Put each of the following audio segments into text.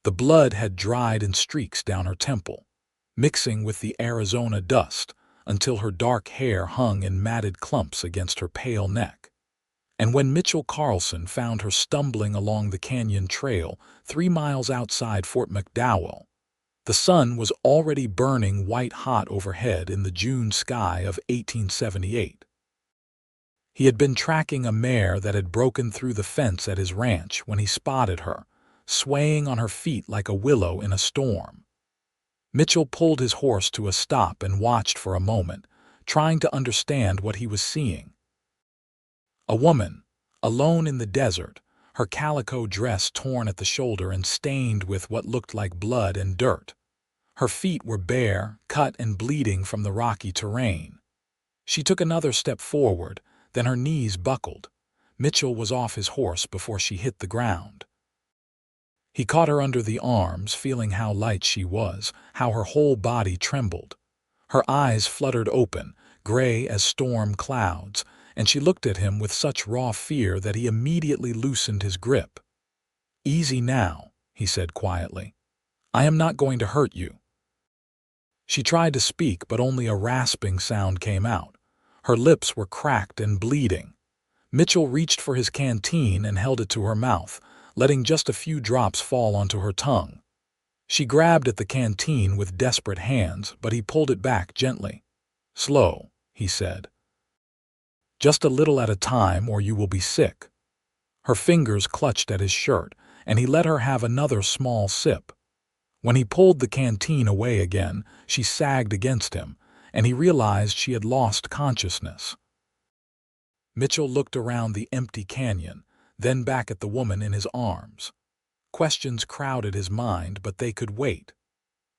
The blood had dried in streaks down her temple, mixing with the Arizona dust until her dark hair hung in matted clumps against her pale neck. And when Mitchell Carlson found her stumbling along the canyon trail 3 miles outside Fort McDowell, the sun was already burning white-hot overhead in the June sky of 1878. He had been tracking a mare that had broken through the fence at his ranch when he spotted her, swaying on her feet like a willow in a storm. Mitchell pulled his horse to a stop and watched for a moment, trying to understand what he was seeing. A woman, alone in the desert, her calico dress torn at the shoulder and stained with what looked like blood and dirt. Her feet were bare, cut and bleeding from the rocky terrain. She took another step forward, then her knees buckled. Mitchell was off his horse before she hit the ground. He caught her under the arms, feeling how light she was, how her whole body trembled. Her eyes fluttered open, gray as storm clouds, and she looked at him with such raw fear that he immediately loosened his grip. "Easy now," he said quietly. "I am not going to hurt you." She tried to speak, but only a rasping sound came out. Her lips were cracked and bleeding. Mitchell reached for his canteen and held it to her mouth, letting just a few drops fall onto her tongue. She grabbed at the canteen with desperate hands, but he pulled it back gently. "Slow," he said. "Just a little at a time or you will be sick." Her fingers clutched at his shirt, and he let her have another small sip. When he pulled the canteen away again, she sagged against him, and he realized she had lost consciousness. Mitchell looked around the empty canyon, then back at the woman in his arms. Questions crowded his mind, but they could wait.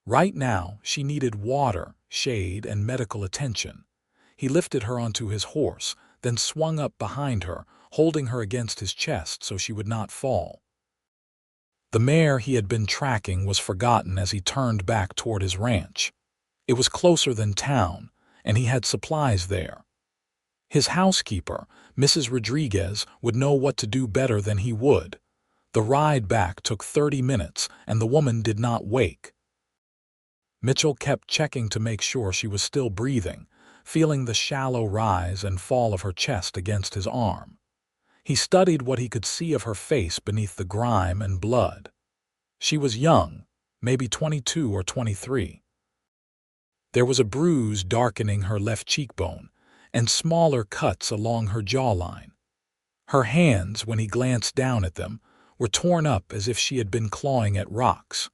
Right now, she needed water, shade, and medical attention. He lifted her onto his horse, then swung up behind her, holding her against his chest so she would not fall. The mare he had been tracking was forgotten as he turned back toward his ranch. It was closer than town, and he had supplies there. His housekeeper, Mrs. Rodriguez, would know what to do better than he would. The ride back took 30 minutes, and the woman did not wake. Mitchell kept checking to make sure she was still breathing, feeling the shallow rise and fall of her chest against his arm. He studied what he could see of her face beneath the grime and blood. She was young, maybe 22 or 23. There was a bruise darkening her left cheekbone, and smaller cuts along her jawline. Her hands, when he glanced down at them, were torn up as if she had been clawing at rocks.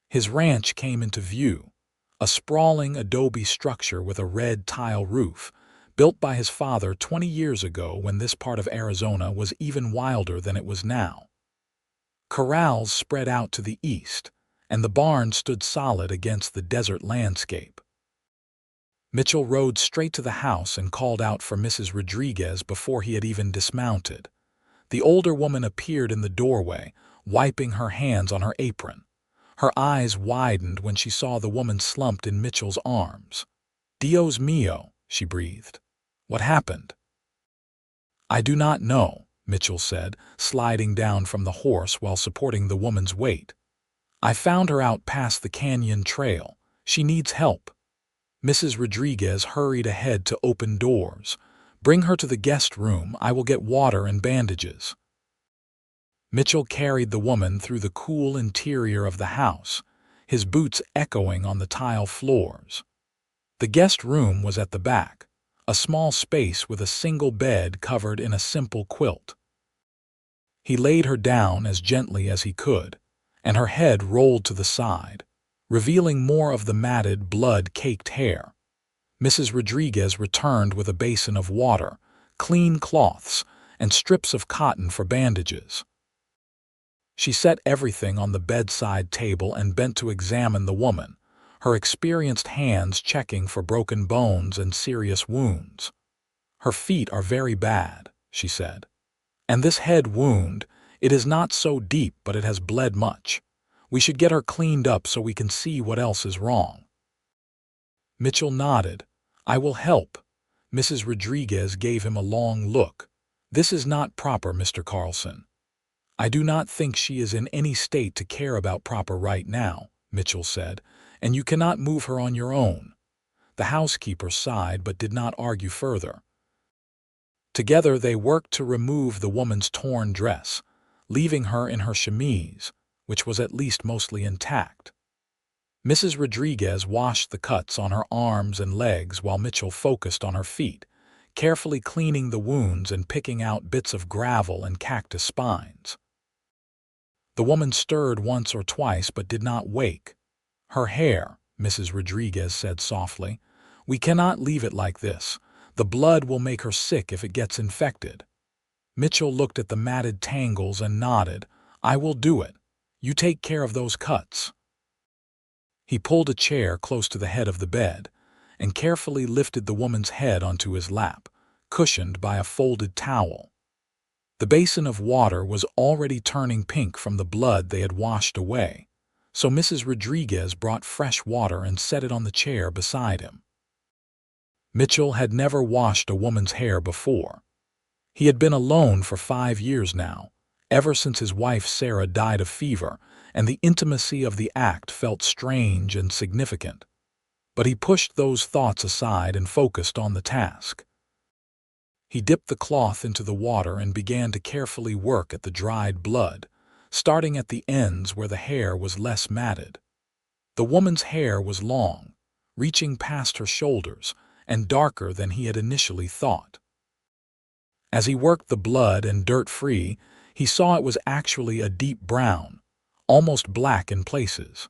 His ranch came into view, a sprawling adobe structure with a red tile roof, built by his father 20 years ago when this part of Arizona was even wilder than it was now. Corrals spread out to the east, and the barn stood solid against the desert landscape. Mitchell rode straight to the house and called out for Mrs. Rodriguez before he had even dismounted. The older woman appeared in the doorway, wiping her hands on her apron. Her eyes widened when she saw the woman slumped in Mitchell's arms. "Dios mío," she breathed. "What happened?" "I do not know," Mitchell said, sliding down from the horse while supporting the woman's weight. "I found her out past the canyon trail. She needs help." Mrs. Rodriguez hurried ahead to open doors. "Bring her to the guest room. I will get water and bandages." Mitchell carried the woman through the cool interior of the house, his boots echoing on the tile floors. The guest room was at the back, a small space with a single bed covered in a simple quilt. He laid her down as gently as he could, and her head rolled to the side, revealing more of the matted, blood-caked hair. Mrs. Rodriguez returned with a basin of water, clean cloths, and strips of cotton for bandages. She set everything on the bedside table and bent to examine the woman, her experienced hands checking for broken bones and serious wounds. "Her feet are very bad," she said. "And this head wound, it is not so deep, but it has bled much. We should get her cleaned up so we can see what else is wrong." Mitchell nodded. "I will help." Mrs. Rodriguez gave him a long look. "This is not proper, Mr. Carlson." "I do not think she is in any state to care about proper right now," Mitchell said, "and you cannot move her on your own." The housekeeper sighed but did not argue further. Together they worked to remove the woman's torn dress, leaving her in her chemise, which was at least mostly intact. Mrs. Rodriguez washed the cuts on her arms and legs while Mitchell focused on her feet, carefully cleaning the wounds and picking out bits of gravel and cactus spines. The woman stirred once or twice but did not wake. "Her hair," Mrs. Rodriguez said softly. "We cannot leave it like this. The blood will make her sick if it gets infected." Mitchell looked at the matted tangles and nodded. "I will do it. You take care of those cuts." He pulled a chair close to the head of the bed and carefully lifted the woman's head onto his lap, cushioned by a folded towel. The basin of water was already turning pink from the blood they had washed away, so Mrs. Rodriguez brought fresh water and set it on the chair beside him. Mitchell had never washed a woman's hair before. He had been alone for 5 years now, ever since his wife Sarah died of fever, and the intimacy of the act felt strange and significant. But he pushed those thoughts aside and focused on the task. He dipped the cloth into the water and began to carefully work at the dried blood, starting at the ends where the hair was less matted. The woman's hair was long, reaching past her shoulders, and darker than he had initially thought. As he worked the blood and dirt free, he saw it was actually a deep brown, almost black in places.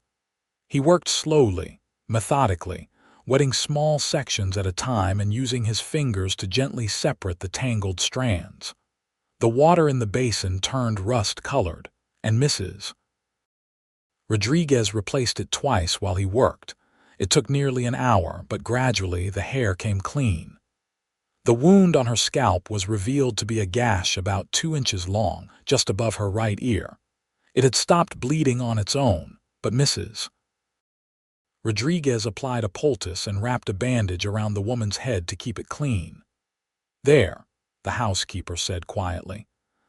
He worked slowly, methodically, wetting small sections at a time and using his fingers to gently separate the tangled strands. The water in the basin turned rust-colored, and Mrs. Rodriguez replaced it twice while he worked. It took nearly an hour, but gradually the hair came clean. The wound on her scalp was revealed to be a gash about 2 inches long, just above her right ear. It had stopped bleeding on its own, but Mrs. Rodriguez applied a poultice and wrapped a bandage around the woman's head to keep it clean. "There," the housekeeper said quietly.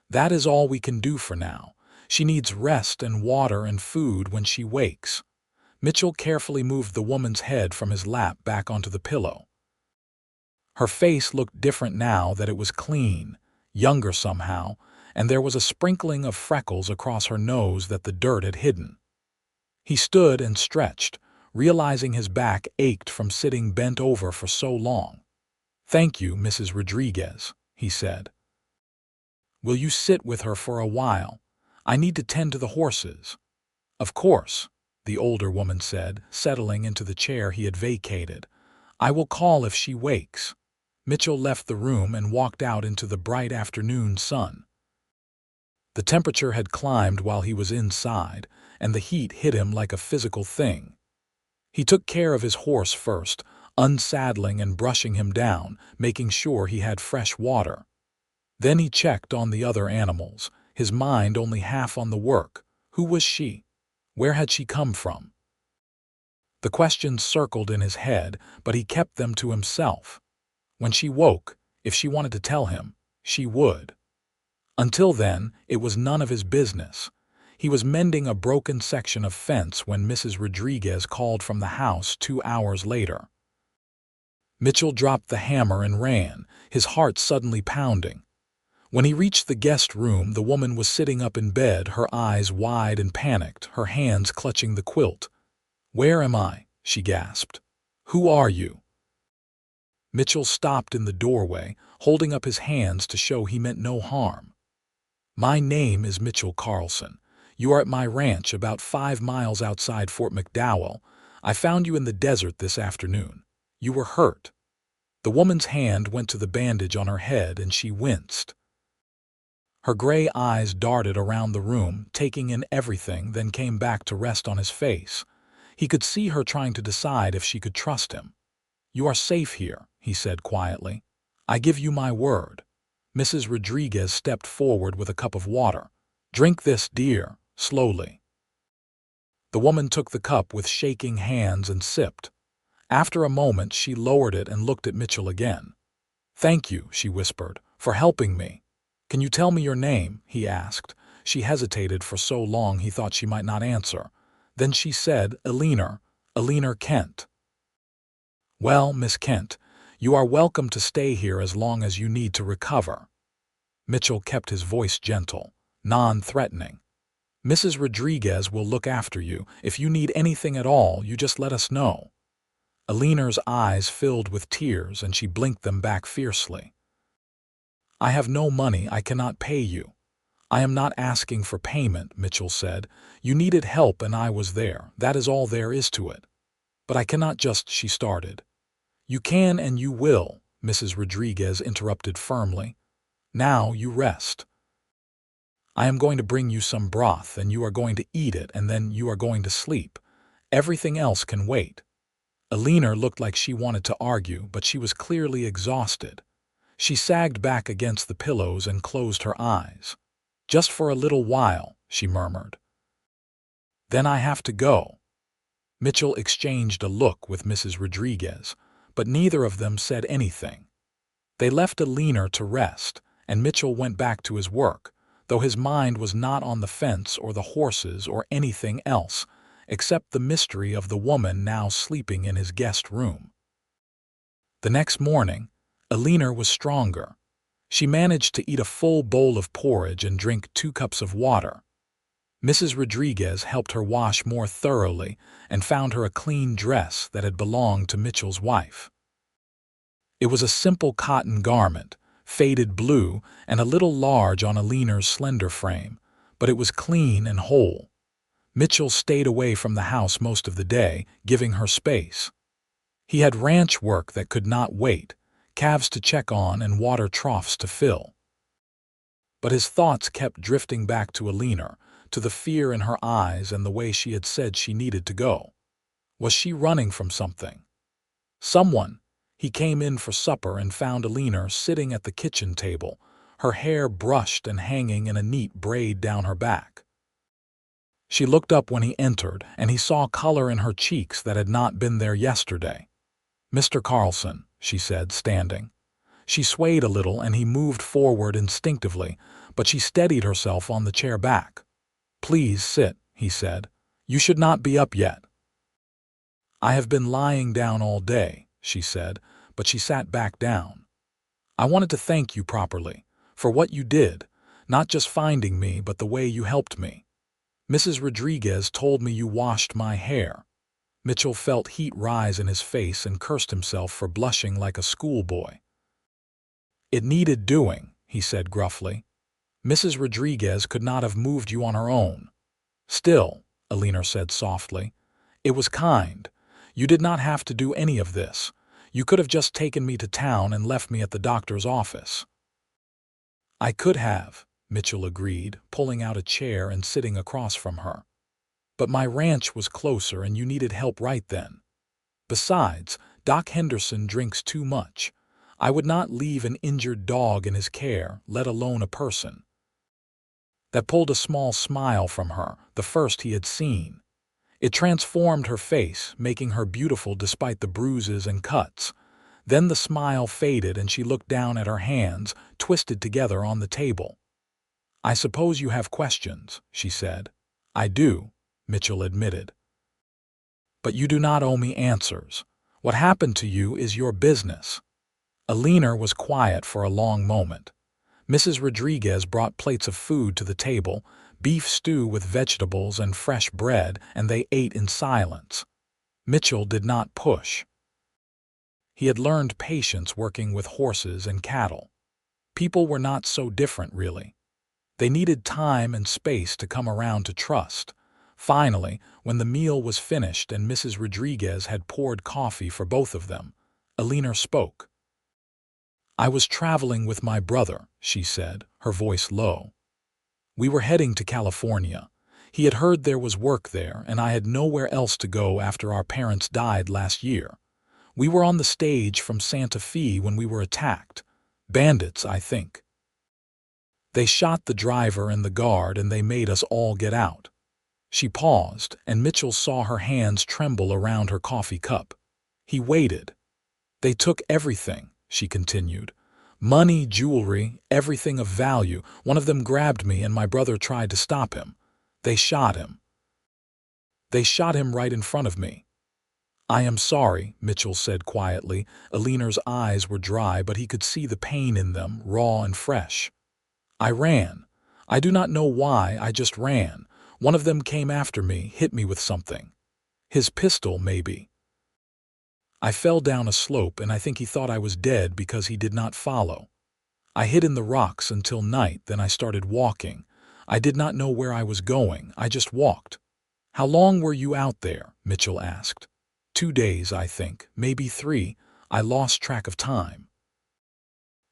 "That is all we can do for now. She needs rest and water and food when she wakes." Mitchell carefully moved the woman's head from his lap back onto the pillow. Her face looked different now that it was clean, younger somehow, and there was a sprinkling of freckles across her nose that the dirt had hidden. He stood and stretched, realizing his back ached from sitting bent over for so long. "Thank you, Mrs. Rodriguez," he said. "Will you sit with her for a while? I need to tend to the horses." "Of course," the older woman said, settling into the chair he had vacated. "I will call if she wakes." Mitchell left the room and walked out into the bright afternoon sun. The temperature had climbed while he was inside, and the heat hit him like a physical thing. He took care of his horse first, unsaddling and brushing him down, making sure he had fresh water. Then he checked on the other animals, his mind only half on the work. Who was she? Where had she come from? The questions circled in his head, but he kept them to himself. When she woke, if she wanted to tell him, she would. Until then, it was none of his business. He was mending a broken section of fence when Mrs. Rodriguez called from the house 2 hours later. Mitchell dropped the hammer and ran, his heart suddenly pounding. When he reached the guest room, the woman was sitting up in bed, her eyes wide and panicked, her hands clutching the quilt. "Where am I?" she gasped. "Who are you?" Mitchell stopped in the doorway, holding up his hands to show he meant no harm. "My name is Mitchell Carlson. You are at my ranch about 5 miles outside Fort McDowell. I found you in the desert this afternoon. You were hurt." The woman's hand went to the bandage on her head and she winced. Her gray eyes darted around the room, taking in everything, then came back to rest on his face. He could see her trying to decide if she could trust him. "You are safe here," he said quietly. "I give you my word." Mrs. Rodriguez stepped forward with a cup of water. "Drink this, dear," slowly. The woman took the cup with shaking hands and sipped. After a moment, she lowered it and looked at Mitchell again. "Thank you," she whispered, "for helping me." "Can you tell me your name?" he asked, She hesitated for so long he thought she might not answer. Then she said, Eleanor Kent. Well, Miss Kent, you are welcome to stay here as long as you need to recover. Mitchell kept his voice gentle, non-threatening. Mrs. Rodriguez will look after you. If you need anything at all, you just let us know. Eleanor's eyes filled with tears and she blinked them back fiercely. I have no money. I cannot pay you. I am not asking for payment, Mitchell said. You needed help and I was there. That is all there is to it. But I cannot just, she started. You can and you will, Mrs. Rodriguez interrupted firmly. Now you rest. I am going to bring you some broth and you are going to eat it and then you are going to sleep. Everything else can wait. Eleanor looked like she wanted to argue, but she was clearly exhausted. She sagged back against the pillows and closed her eyes. Just for a little while, she murmured. Then I have to go. Mitchell exchanged a look with Mrs. Rodriguez, but neither of them said anything. They left Eleanor to rest, and Mitchell went back to his work, though his mind was not on the fence or the horses or anything else, except the mystery of the woman now sleeping in his guest room. The next morning, Eleanor was stronger. She managed to eat a full bowl of porridge and drink 2 cups of water. Mrs. Rodriguez helped her wash more thoroughly and found her a clean dress that had belonged to Mitchell's wife. It was a simple cotton garment, faded blue and a little large on Eleanor's slender frame, but it was clean and whole. Mitchell stayed away from the house most of the day, giving her space. He had ranch work that could not wait, calves to check on and water troughs to fill. But his thoughts kept drifting back to Eleanor, to the fear in her eyes and the way she had said she needed to go. Was she running from something? Someone. He came in for supper and found Eleanor sitting at the kitchen table, her hair brushed and hanging in a neat braid down her back. She looked up when he entered, and he saw color in her cheeks that had not been there yesterday. Mr. Carlson, she said, standing. She swayed a little and he moved forward instinctively, but she steadied herself on the chair back. Please sit, he said. You should not be up yet. I have been lying down all day, she said, but she sat back down. I wanted to thank you properly, for what you did, not just finding me, but the way you helped me. Mrs. Rodriguez told me you washed my hair. Mitchell felt heat rise in his face and cursed himself for blushing like a schoolboy. It needed doing, he said gruffly. Mrs. Rodriguez could not have moved you on her own. Still, Eleanor said softly, it was kind. You did not have to do any of this. You could have just taken me to town and left me at the doctor's office. I could have, Mitchell agreed, pulling out a chair and sitting across from her. But my ranch was closer and you needed help right then. Besides, Doc Henderson drinks too much. I would not leave an injured dog in his care, let alone a person. That pulled a small smile from her, the first he had seen. It transformed her face, making her beautiful despite the bruises and cuts. Then the smile faded and she looked down at her hands, twisted together on the table. I suppose you have questions, she said. I do, Mitchell admitted. But you do not owe me answers. What happened to you is your business. Eleanor was quiet for a long moment. Mrs. Rodriguez brought plates of food to the table, beef stew with vegetables and fresh bread, and they ate in silence. Mitchell did not push. He had learned patience working with horses and cattle. People were not so different, really. They needed time and space to come around to trust. Finally, when the meal was finished and Mrs. Rodriguez had poured coffee for both of them, Eleanor spoke. I was traveling with my brother, she said, her voice low. We were heading to California. He had heard there was work there, and I had nowhere else to go after our parents died last year. We were on the stage from Santa Fe when we were attacked. Bandits, I think. They shot the driver and the guard, and they made us all get out. She paused, and Mitchell saw her hands tremble around her coffee cup. He waited. They took everything, she continued. Money, jewelry, everything of value. One of them grabbed me and my brother tried to stop him. They shot him. They shot him right in front of me. I am sorry, Mitchell said quietly. Eleanor's eyes were dry, but he could see the pain in them, raw and fresh. I ran. I do not know why, I just ran. One of them came after me, hit me with something. His pistol, maybe. I fell down a slope and I think he thought I was dead because he did not follow. I hid in the rocks until night, then I started walking. I did not know where I was going, I just walked. How long were you out there? Mitchell asked. 2 days, I think, maybe 3. I lost track of time.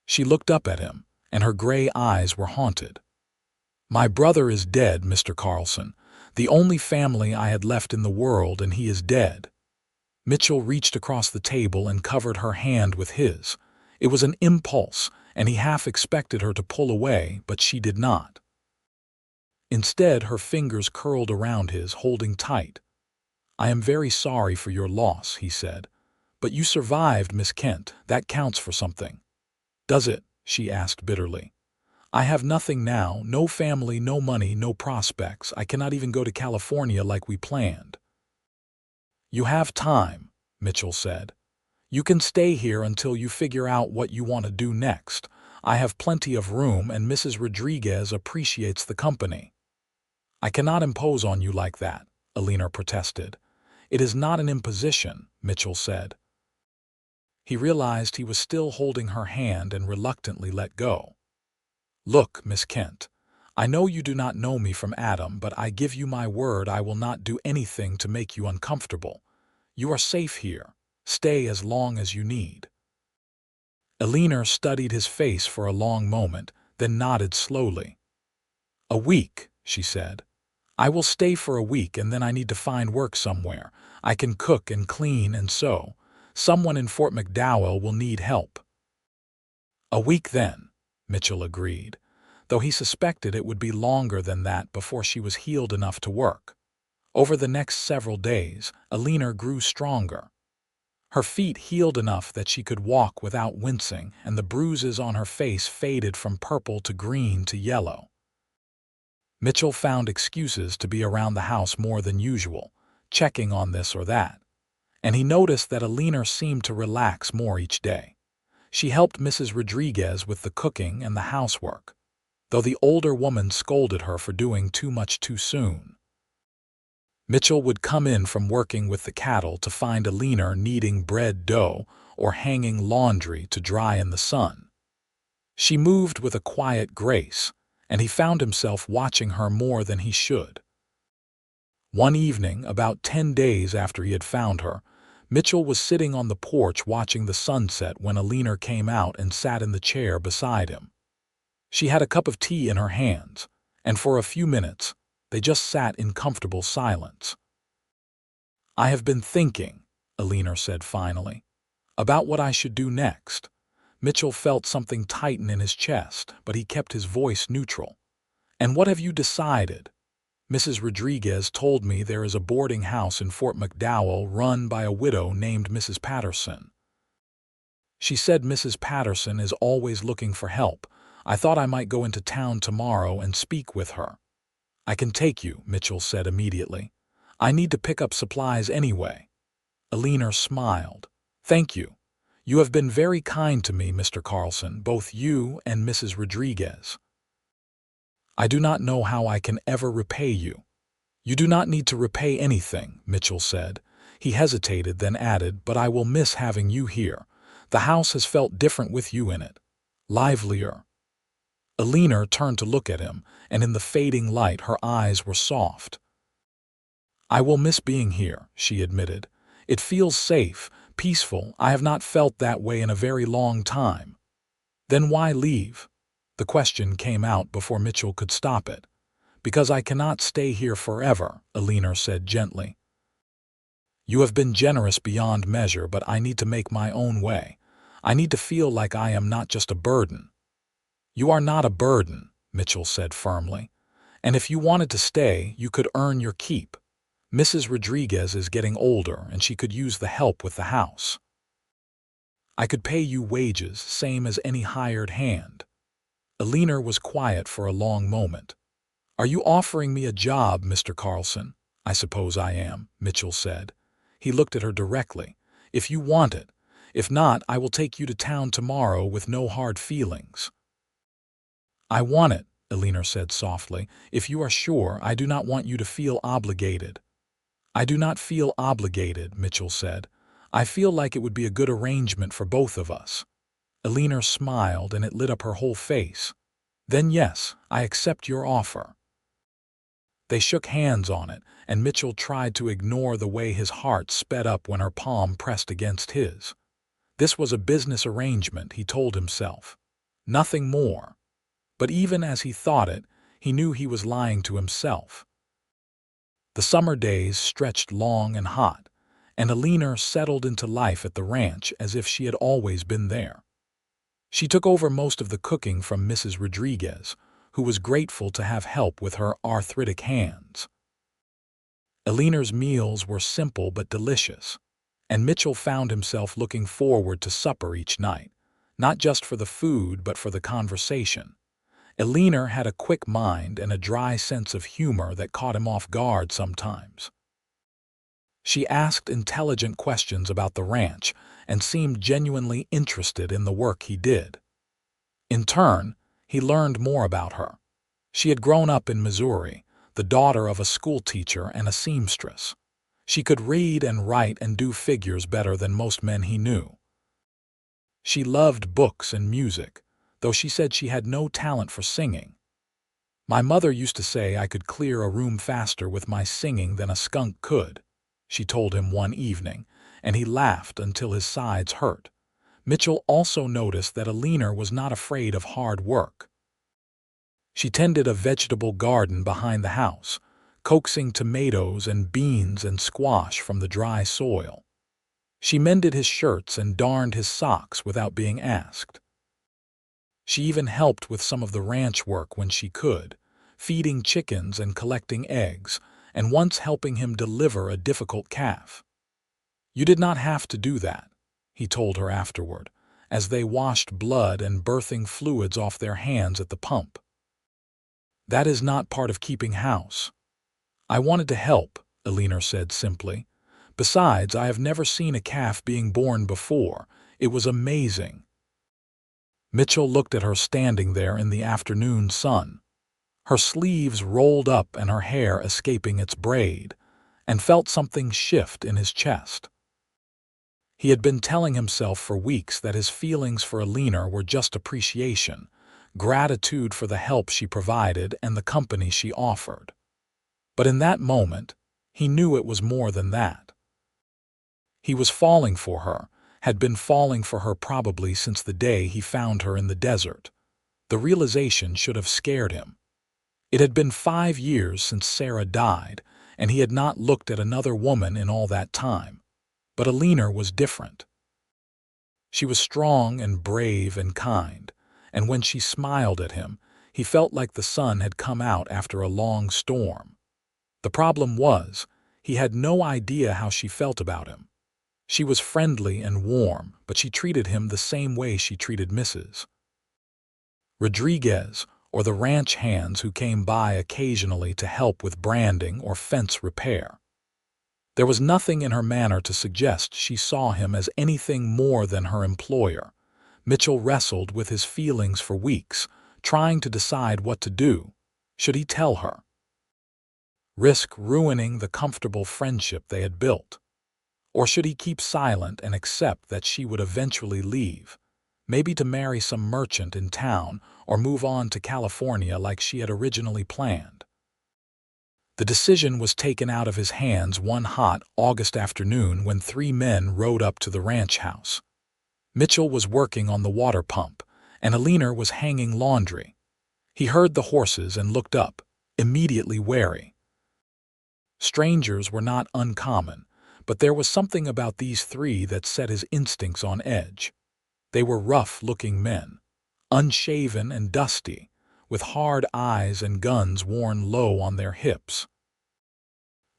She looked up at him, and her gray eyes were haunted. My brother is dead, Mr. Carlson. The only family I had left in the world, and he is dead. Mitchell reached across the table and covered her hand with his. It was an impulse, and he half expected her to pull away, but she did not. Instead, her fingers curled around his, holding tight. I am very sorry for your loss, he said. But you survived, Miss Kent. That counts for something. Does it? She asked bitterly. I have nothing now, no family, no money, no prospects. I cannot even go to California like we planned. You have time, Mitchell said. You can stay here until you figure out what you want to do next. I have plenty of room and Mrs. Rodriguez appreciates the company. I cannot impose on you like that, Eleanor protested. It is not an imposition, Mitchell said. He realized he was still holding her hand and reluctantly let go. Look, Miss Kent, I know you do not know me from Adam, but I give you my word I will not do anything to make you uncomfortable. You are safe here. Stay as long as you need. Eleanor studied his face for a long moment, then nodded slowly. A week, she said. I will stay for a week and then I need to find work somewhere. I can cook and clean and sew. Someone in Fort McDowell will need help. A week then, Mitchell agreed, though he suspected it would be longer than that before she was healed enough to work. Over the next several days, Eleanor grew stronger. Her feet healed enough that she could walk without wincing, and the bruises on her face faded from purple to green to yellow. Mitchell found excuses to be around the house more than usual, checking on this or that, and he noticed that Eleanor seemed to relax more each day. She helped Mrs. Rodriguez with the cooking and the housework, though the older woman scolded her for doing too much too soon. Mitchell would come in from working with the cattle to find Eleanor kneading bread dough or hanging laundry to dry in the sun. She moved with a quiet grace, and he found himself watching her more than he should. One evening, about 10 days after he had found her, Mitchell was sitting on the porch watching the sunset when Eleanor came out and sat in the chair beside him. She had a cup of tea in her hands, and for a few minutes, they just sat in comfortable silence. I have been thinking, Eleanor said finally, about what I should do next. Mitchell felt something tighten in his chest, but he kept his voice neutral. And what have you decided? Mrs. Rodriguez told me there is a boarding house in Fort McDowell run by a widow named Mrs. Patterson. She said Mrs. Patterson is always looking for help. I thought I might go into town tomorrow and speak with her. I can take you, Mitchell said immediately. I need to pick up supplies anyway. Eleanor smiled. Thank you. You have been very kind to me, Mr. Carlson, both you and Mrs. Rodriguez. I do not know how I can ever repay you. You do not need to repay anything, Mitchell said. He hesitated, then added, but I will miss having you here. The house has felt different with you in it. Livelier. Eleanor turned to look at him, and in the fading light her eyes were soft. I will miss being here, she admitted. It feels safe, peaceful. I have not felt that way in a very long time. Then why leave? The question came out before Mitchell could stop it. Because I cannot stay here forever, Eleanor said gently. You have been generous beyond measure, but I need to make my own way. I need to feel like I am not just a burden. You are not a burden, Mitchell said firmly. And if you wanted to stay, you could earn your keep. Mrs. Rodriguez is getting older, and she could use the help with the house. I could pay you wages, same as any hired hand." Eleanor was quiet for a long moment. "Are you offering me a job, Mr. Carlson?" "I suppose I am," Mitchell said. He looked at her directly. "If you want it. If not, I will take you to town tomorrow with no hard feelings." "I want it," Eleanor said softly. "If you are sure, I do not want you to feel obligated." "I do not feel obligated," Mitchell said. "I feel like it would be a good arrangement for both of us." Eleanor smiled, and it lit up her whole face. "Then yes, I accept your offer." They shook hands on it, and Mitchell tried to ignore the way his heart sped up when her palm pressed against his. This was a business arrangement, he told himself. Nothing more. But even as he thought it, he knew he was lying to himself. The summer days stretched long and hot, and Eleanor settled into life at the ranch as if she had always been there. She took over most of the cooking from Mrs. Rodriguez, who was grateful to have help with her arthritic hands. Eleanor's meals were simple but delicious, and Mitchell found himself looking forward to supper each night, not just for the food but for the conversation. Eleanor had a quick mind and a dry sense of humor that caught him off guard sometimes. She asked intelligent questions about the ranch and seemed genuinely interested in the work he did. In turn, he learned more about her. She had grown up in Missouri, the daughter of a schoolteacher and a seamstress. She could read and write and do figures better than most men he knew. She loved books and music, though she said she had no talent for singing. "My mother used to say I could clear a room faster with my singing than a skunk could," she told him one evening, and he laughed until his sides hurt. Mitchell also noticed that Eleanor was not afraid of hard work. She tended a vegetable garden behind the house, coaxing tomatoes and beans and squash from the dry soil. She mended his shirts and darned his socks without being asked. She even helped with some of the ranch work when she could, feeding chickens and collecting eggs, and once helping him deliver a difficult calf. "You did not have to do that," he told her afterward, as they washed blood and birthing fluids off their hands at the pump. "That is not part of keeping house." "I wanted to help," Eleanor said simply. "Besides, I have never seen a calf being born before. It was amazing." Mitchell looked at her standing there in the afternoon sun, her sleeves rolled up and her hair escaping its braid, and felt something shift in his chest. He had been telling himself for weeks that his feelings for Eleanor were just appreciation, gratitude for the help she provided and the company she offered. But in that moment, he knew it was more than that. He was falling for her, had been falling for her probably since the day he found her in the desert. The realization should have scared him. It had been 5 years since Sarah died, and he had not looked at another woman in all that time. But Eleanor was different. She was strong and brave and kind, and when she smiled at him, he felt like the sun had come out after a long storm. The problem was, he had no idea how she felt about him. She was friendly and warm, but she treated him the same way she treated Mrs. Rodriguez, or the ranch hands who came by occasionally to help with branding or fence repair. There was nothing in her manner to suggest she saw him as anything more than her employer. Mitchell wrestled with his feelings for weeks, trying to decide what to do. Should he tell her? Risk ruining the comfortable friendship they had built? Or should he keep silent and accept that she would eventually leave, maybe to marry some merchant in town or move on to California like she had originally planned? The decision was taken out of his hands one hot August afternoon when 3 men rode up to the ranch house. Mitchell was working on the water pump, and Eleanor was hanging laundry. He heard the horses and looked up, immediately wary. Strangers were not uncommon, but there was something about these 3 that set his instincts on edge. They were rough-looking men, unshaven and dusty, with hard eyes and guns worn low on their hips.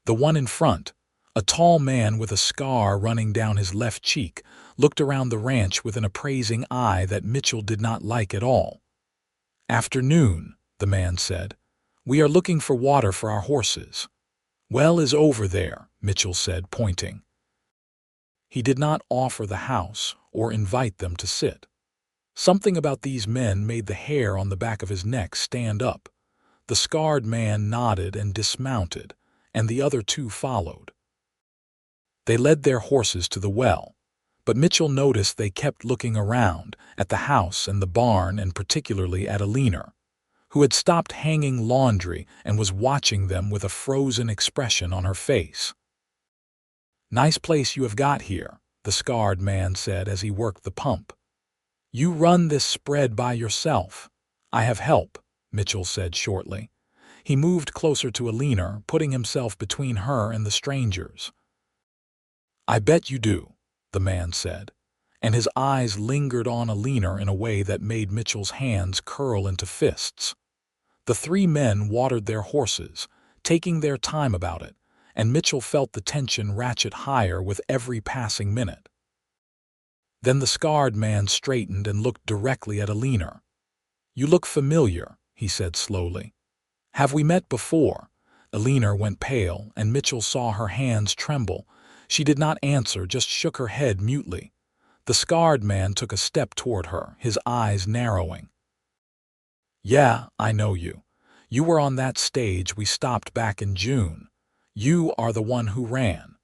The one in front, A tall man with a scar running down his left cheek looked around the ranch with an appraising eye that Mitchell did not like at all. "Afternoon," the man said. "We are looking for water for our horses." "Well is over there," Mitchell said, pointing. He did not offer the house or invite them to sit. Something about these men made the hair on the back of his neck stand up. The scarred man nodded and dismounted, and the other two followed. They led their horses to the well, but Mitchell noticed they kept looking around, at the house and the barn, and particularly at Eleanor, who had stopped hanging laundry and was watching them with a frozen expression on her face. "Nice place you have got here," the scarred man said as he worked the pump. "You run this spread by yourself." "I have help," Mitchell said shortly. He moved closer to Eleanor, putting himself between her and the strangers. "I bet you do," the man said, and his eyes lingered on Eleanor in a way that made Mitchell's hands curl into fists. The three men watered their horses, taking their time about it, and Mitchell felt the tension ratchet higher with every passing minute. Then the scarred man straightened and looked directly at Eleanor. "You look familiar," he said slowly. "Have we met before?" Eleanor went pale, and Mitchell saw her hands tremble. She did not answer, just shook her head mutely. The scarred man took a step toward her, his eyes narrowing. "Yeah, I know you. You were on that stage we stopped back in June. You are the one who ran."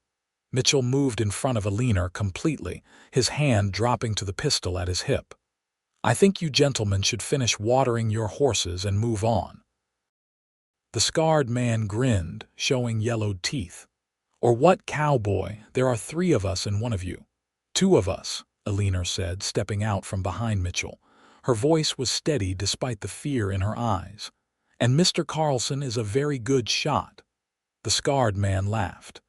Mitchell moved in front of Eleanor completely, his hand dropping to the pistol at his hip. "I think you gentlemen should finish watering your horses and move on." The scarred man grinned, showing yellowed teeth. "Or what, cowboy? There are 3 of us and one of you." "2 of us," Eleanor said, stepping out from behind Mitchell. Her voice was steady despite the fear in her eyes. "And Mr. Carlson is a very good shot." The scarred man laughed.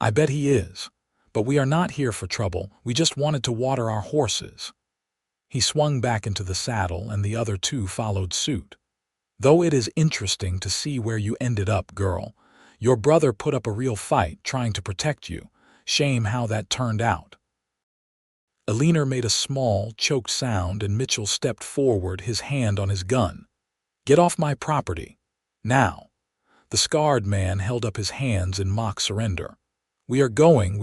"I bet he is. But we are not here for trouble. We just wanted to water our horses." He swung back into the saddle, and the other 2 followed suit. "Though it is interesting to see where you ended up, girl. Your brother put up a real fight trying to protect you. Shame how that turned out." Eleanor made a small, choked sound, and Mitchell stepped forward, his hand on his gun. "Get off my property. Now." The scarred man held up his hands in mock surrender. We are going,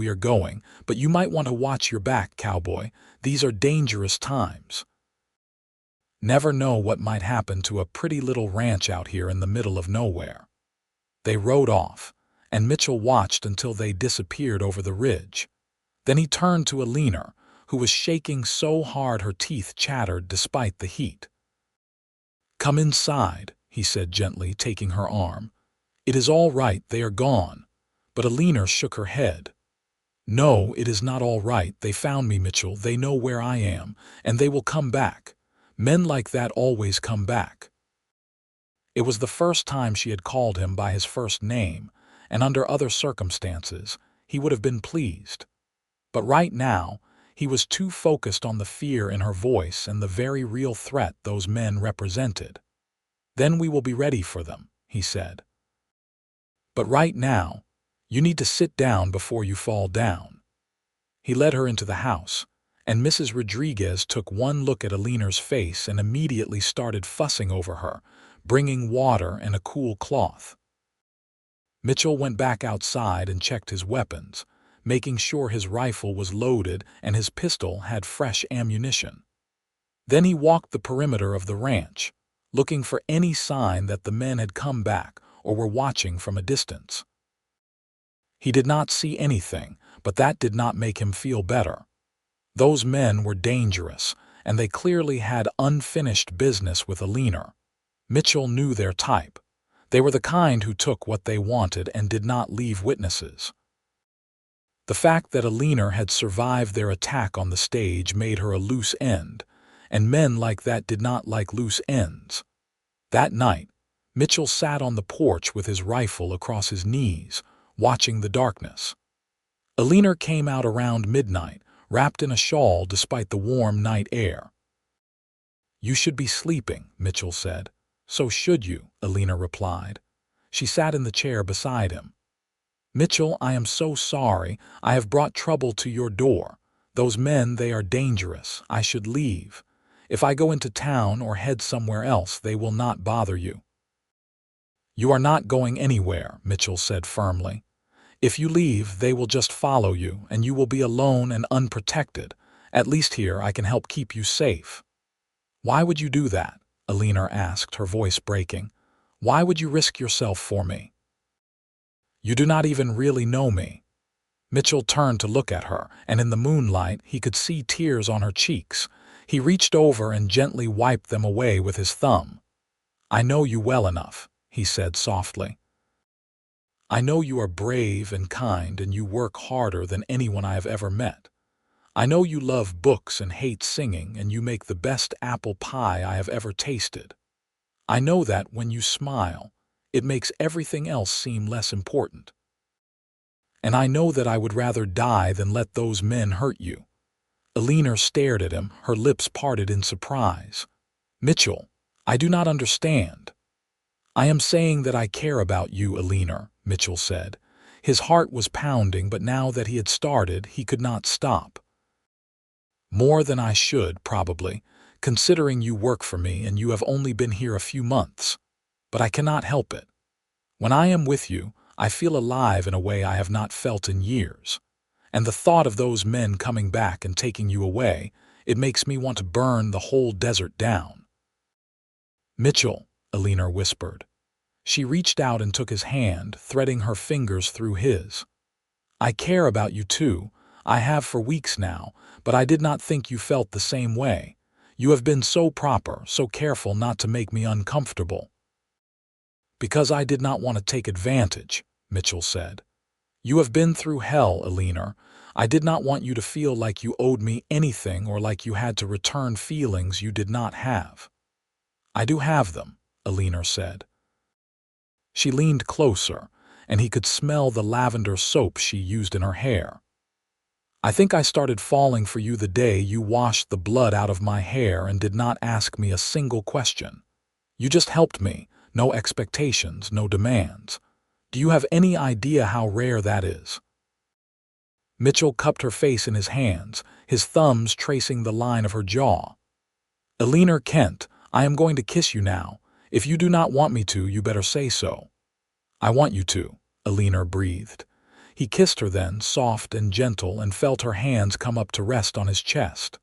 but you might want to watch your back, cowboy. These are dangerous times." Never know what might happen to a pretty little ranch out here in the middle of nowhere. They rode off, and Mitchell watched until they disappeared over the ridge. Then he turned to Eleanor, who was shaking so hard her teeth chattered despite the heat. "Come inside," he said gently, taking her arm. "It is all right, they are gone." But Eleanor shook her head. "No, it is not all right. They found me, Mitchell. They know where I am, and they will come back. Men like that always come back." It was the first time she had called him by his first name, and under other circumstances, he would have been pleased. But right now, he was too focused on the fear in her voice and the very real threat those men represented. "Then we will be ready for them," he said. "But right now, you need to sit down before you fall down." He led her into the house, and Mrs. Rodriguez took one look at Eleanor's face and immediately started fussing over her, bringing water and a cool cloth. Mitchell went back outside and checked his weapons, making sure his rifle was loaded and his pistol had fresh ammunition. Then he walked the perimeter of the ranch, looking for any sign that the men had come back or were watching from a distance. He did not see anything, but that did not make him feel better. Those men were dangerous, and they clearly had unfinished business with Eleanor. Mitchell knew their type. They were the kind who took what they wanted and did not leave witnesses. The fact that Eleanor had survived their attack on the stage made her a loose end, and men like that did not like loose ends. That night, Mitchell sat on the porch with his rifle across his knees, watching the darkness. Eleanor came out around midnight, wrapped in a shawl despite the warm night air. "You should be sleeping," Mitchell said. "So should you," Eleanor replied. She sat in the chair beside him. Mitchell, I am so sorry. I have brought trouble to your door. Those men, they are dangerous. I should leave. If I go into town or head somewhere else, they will not bother you." "You are not going anywhere," Mitchell said firmly. "If you leave, they will just follow you, and you will be alone and unprotected. At least here I can help keep you safe." "Why would you do that?" Eleanor asked, her voice breaking. "Why would you risk yourself for me? You do not even really know me." Mitchell turned to look at her, and in the moonlight he could see tears on her cheeks. He reached over and gently wiped them away with his thumb. "I know you well enough," he said softly. "I know you are brave and kind, and you work harder than anyone I have ever met. I know you love books and hate singing, and you make the best apple pie I have ever tasted. I know that when you smile, it makes everything else seem less important. And I know that I would rather die than let those men hurt you." Eleanor stared at him, her lips parted in surprise. "Mitchell, I do not understand." "I am saying that I care about you, Eleanor," Mitchell said. His heart was pounding, but now that he had started, he could not stop. "More than I should, probably, considering you work for me and you have only been here a few months. But I cannot help it. When I am with you, I feel alive in a way I have not felt in years. And the thought of those men coming back and taking you away, it makes me want to burn the whole desert down." "Mitchell," Eleanor whispered. She reached out and took his hand, threading her fingers through his. "I care about you too. I have for weeks now, but I did not think you felt the same way. You have been so proper, so careful not to make me uncomfortable." "Because I did not want to take advantage," Mitchell said. "You have been through hell, Eleanor. I did not want you to feel like you owed me anything or like you had to return feelings you did not have." "I do have them," Eleanor said. She leaned closer, and he could smell the lavender soap she used in her hair. "I think I started falling for you the day you washed the blood out of my hair and did not ask me a single question. You just helped me, no expectations, no demands. Do you have any idea how rare that is?" Mitchell cupped her face in his hands, his thumbs tracing the line of her jaw. "Eleanor Kent, I am going to kiss you now. If you do not want me to, you better say so." "I want you to," Eleanor breathed. He kissed her then, soft and gentle, and felt her hands come up to rest on his chest.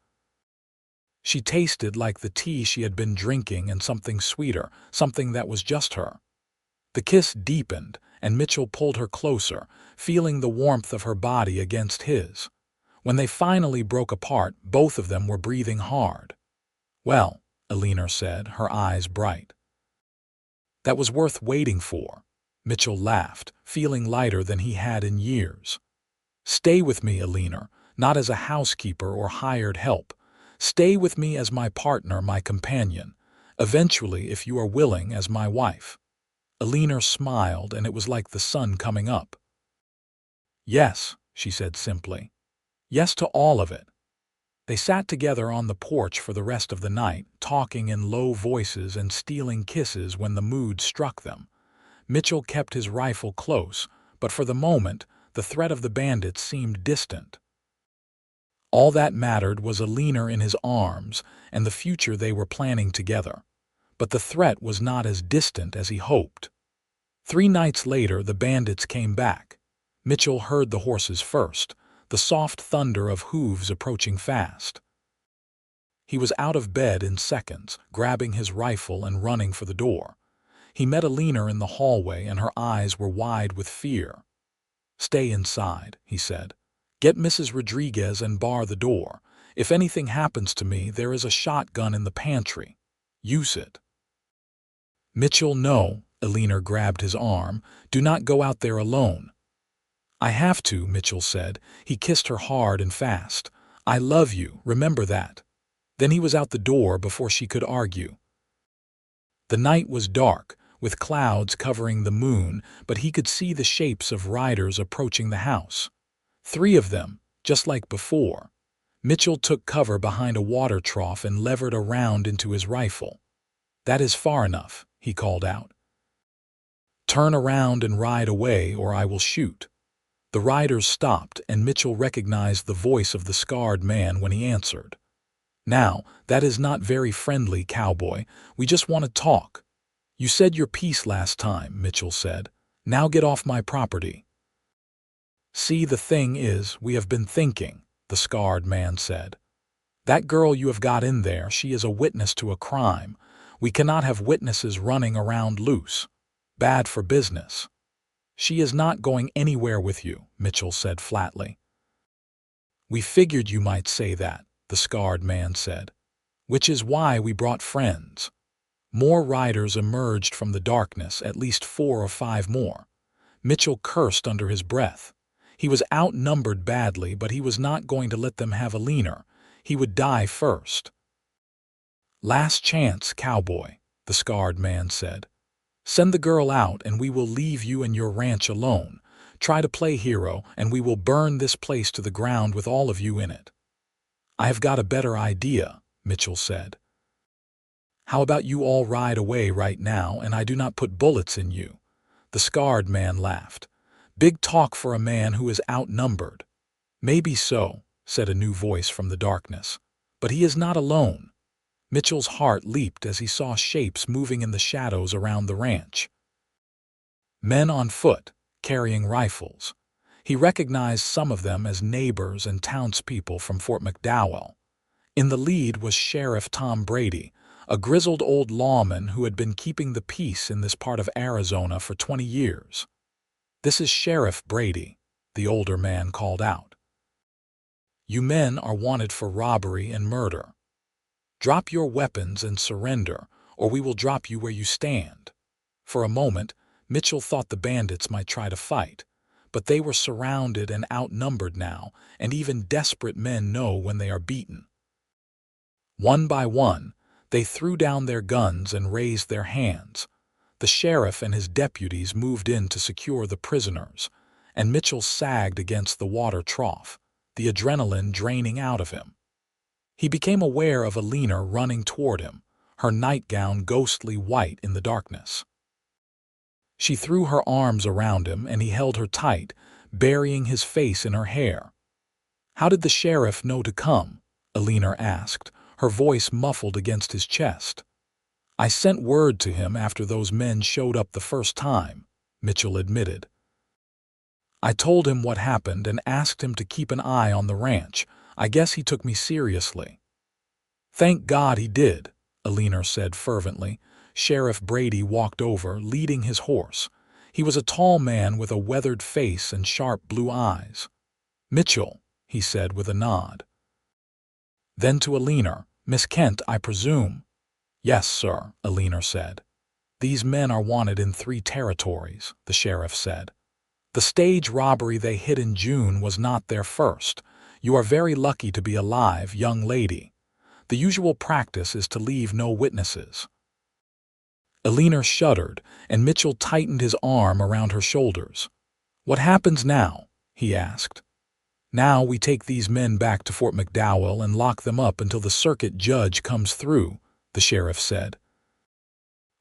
She tasted like the tea she had been drinking and something sweeter, something that was just her. The kiss deepened, and Mitchell pulled her closer, feeling the warmth of her body against his. When they finally broke apart, both of them were breathing hard. "Well," Eleanor said, her eyes bright. "That was worth waiting for." Mitchell laughed, feeling lighter than he had in years. "Stay with me, Eleanor, not as a housekeeper or hired help. Stay with me as my partner, my companion. Eventually, if you are willing, as my wife." Eleanor smiled, and it was like the sun coming up. "Yes," she said simply. "Yes to all of it." They sat together on the porch for the rest of the night, talking in low voices and stealing kisses when the mood struck them. Mitchell kept his rifle close, but for the moment, the threat of the bandits seemed distant. All that mattered was Eleanor in his arms and the future they were planning together. But the threat was not as distant as he hoped. 3 nights later, the bandits came back. Mitchell heard the horses first, the soft thunder of hooves approaching fast. He was out of bed in seconds, grabbing his rifle and running for the door. He met Eleanor in the hallway, and her eyes were wide with fear. "Stay inside," he said. "Get Mrs. Rodriguez and bar the door. If anything happens to me, there is a shotgun in the pantry. Use it." "Mitchell, no." Eleanor grabbed his arm. "Do not go out there alone." "I have to," Mitchell said. He kissed her hard and fast. "I love you, remember that." Then he was out the door before she could argue. The night was dark, with clouds covering the moon, but he could see the shapes of riders approaching the house. 3 of them, just like before. Mitchell took cover behind a water trough and levered a round into his rifle. "That is far enough," he called out. "Turn around and ride away, or I will shoot." The riders stopped, and Mitchell recognized the voice of the scarred man when he answered. "Now, that is not very friendly, Cowboy. We just want to talk." "You said your piece last time," Mitchell said. "Now get off my property." "See, the thing is, we have been thinking," the scarred man said. "That girl you have got in there, she is a witness to a crime. We cannot have witnesses running around loose. Bad for business." "She is not going anywhere with you," Mitchell said flatly. "We figured you might say that," the scarred man said. "Which is why we brought friends." More riders emerged from the darkness, at least 4 or 5 more. Mitchell cursed under his breath. He was outnumbered badly, but he was not going to let them have Eleanor. He would die first. "Last chance, Cowboy," the scarred man said. "Send the girl out and we will leave you and your ranch alone. Try to play hero and we will burn this place to the ground with all of you in it." "I have got a better idea," Mitchell said. "How about you all ride away right now and I do not put bullets in you?" The scarred man laughed. "Big talk for a man who is outnumbered." "Maybe so," said a new voice from the darkness. "But he is not alone." Mitchell's heart leaped as he saw shapes moving in the shadows around the ranch. Men on foot, carrying rifles. He recognized some of them as neighbors and townspeople from Fort McDowell. In the lead was Sheriff Tom Brady, a grizzled old lawman who had been keeping the peace in this part of Arizona for 20 years. "This is Sheriff Brady," the older man called out. "You men are wanted for robbery and murder. Drop your weapons and surrender, or we will drop you where you stand." For a moment, Mitchell thought the bandits might try to fight, but they were surrounded and outnumbered now, and even desperate men know when they are beaten. One by one, they threw down their guns and raised their hands. The sheriff and his deputies moved in to secure the prisoners, and Mitchell sagged against the water trough, the adrenaline draining out of him. He became aware of Eleanor running toward him, her nightgown ghostly white in the darkness. She threw her arms around him and he held her tight, burying his face in her hair. "How did the sheriff know to come?" Eleanor asked, her voice muffled against his chest. "I sent word to him after those men showed up the first time," Mitchell admitted. "I told him what happened and asked him to keep an eye on the ranch. I guess he took me seriously." "Thank God he did," Eleanor said fervently. Sheriff Brady walked over, leading his horse. He was a tall man with a weathered face and sharp blue eyes. "Mitchell," he said with a nod. Then to Eleanor, "Miss Kent, I presume?" "Yes, sir," Eleanor said. "These men are wanted in 3 territories," the sheriff said. "The stage robbery they hit in June was not their first. You are very lucky to be alive, young lady. The usual practice is to leave no witnesses." Eleanor shuddered, and Mitchell tightened his arm around her shoulders. "What happens now?" he asked. "Now we take these men back to Fort McDowell and lock them up until the circuit judge comes through," the sheriff said.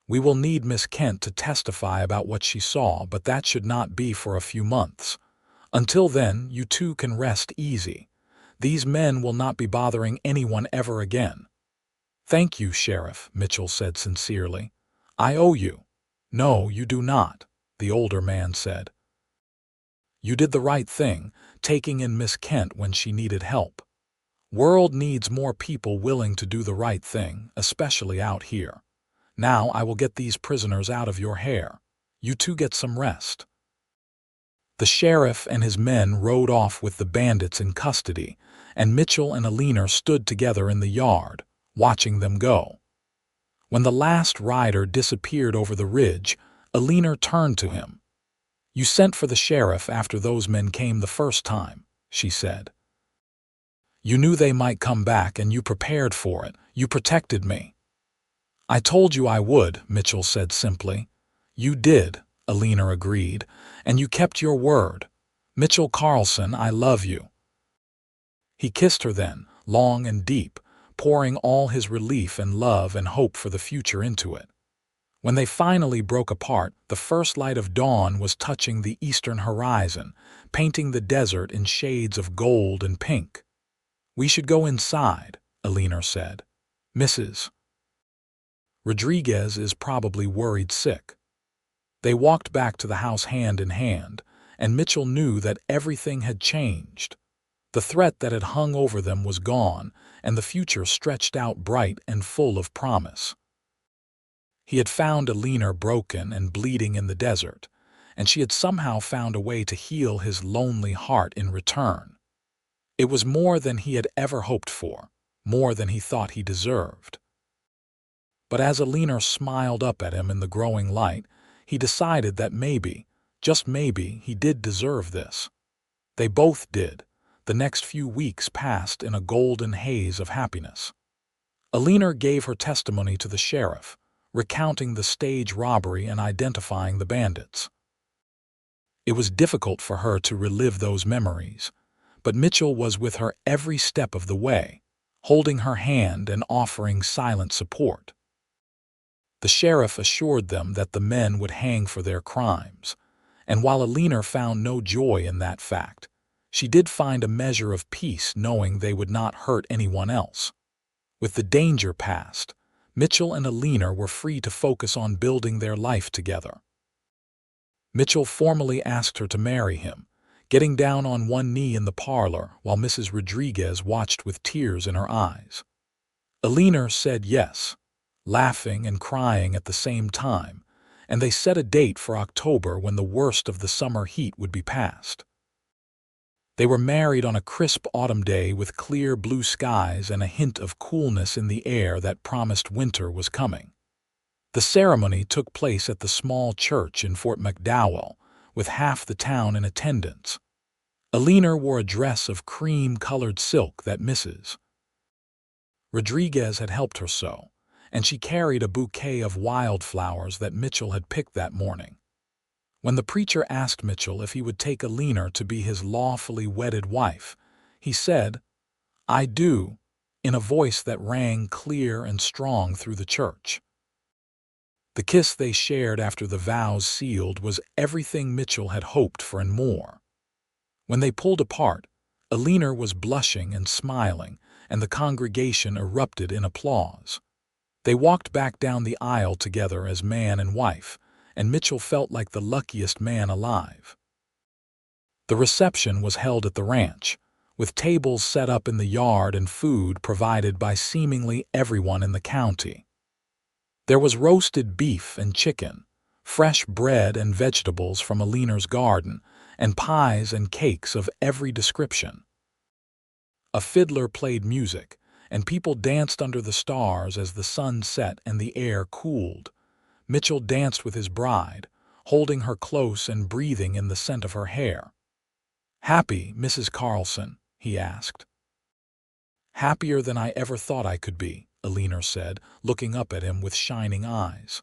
"We will need Miss Kent to testify about what she saw, but that should not be for a few months. Until then, you two can rest easy. These men will not be bothering anyone ever again." "Thank you, Sheriff," Mitchell said sincerely. "I owe you." "No, you do not," the older man said. "You did the right thing, taking in Miss Kent when she needed help. World needs more people willing to do the right thing, especially out here. Now I will get these prisoners out of your hair. You two get some rest." The sheriff and his men rode off with the bandits in custody, and Mitchell and Eleanor stood together in the yard, watching them go. When the last rider disappeared over the ridge, Eleanor turned to him. "You sent for the sheriff after those men came the first time," she said. "You knew they might come back and you prepared for it. You protected me." "I told you I would," Mitchell said simply. "You did," Eleanor agreed, "and you kept your word. Mitchell Carlson, I love you." He kissed her then, long and deep, pouring all his relief and love and hope for the future into it. When they finally broke apart, the first light of dawn was touching the eastern horizon, painting the desert in shades of gold and pink. "We should go inside," Eleanor said. "Mrs. Rodriguez is probably worried sick." They walked back to the house hand in hand, and Mitchell knew that everything had changed. The threat that had hung over them was gone, and the future stretched out bright and full of promise. He had found Eleanor broken and bleeding in the desert, and she had somehow found a way to heal his lonely heart in return. It was more than he had ever hoped for, more than he thought he deserved. But as Eleanor smiled up at him in the growing light, he decided that maybe, just maybe, he did deserve this. They both did. The next few weeks passed in a golden haze of happiness. Eleanor gave her testimony to the sheriff, recounting the stage robbery and identifying the bandits. It was difficult for her to relive those memories, but Mitchell was with her every step of the way, holding her hand and offering silent support. The sheriff assured them that the men would hang for their crimes, and while Eleanor found no joy in that fact, she did find a measure of peace knowing they would not hurt anyone else. With the danger past, Mitchell and Eleanor were free to focus on building their life together. Mitchell formally asked her to marry him, getting down on one knee in the parlor while Mrs. Rodriguez watched with tears in her eyes. Eleanor said yes, laughing and crying at the same time, and they set a date for October when the worst of the summer heat would be past. They were married on a crisp autumn day with clear blue skies and a hint of coolness in the air that promised winter was coming. The ceremony took place at the small church in Fort McDowell, with half the town in attendance. Eleanor wore a dress of cream-colored silk that Mrs. Rodriguez had helped her sew, and she carried a bouquet of wildflowers that Mitchell had picked that morning. When the preacher asked Mitchell if he would take Eleanor to be his lawfully wedded wife, he said, "I do," in a voice that rang clear and strong through the church. The kiss they shared after the vows sealed was everything Mitchell had hoped for and more. When they pulled apart, Eleanor was blushing and smiling, and the congregation erupted in applause. They walked back down the aisle together as man and wife, and Mitchell felt like the luckiest man alive. The reception was held at the ranch, with tables set up in the yard and food provided by seemingly everyone in the county. There was roasted beef and chicken, fresh bread and vegetables from Eleanor's garden, and pies and cakes of every description. A fiddler played music, and people danced under the stars as the sun set and the air cooled. Mitchell danced with his bride, holding her close and breathing in the scent of her hair. "Happy, Mrs. Carlson?" he asked. "Happier than I ever thought I could be," Eleanor said, looking up at him with shining eyes.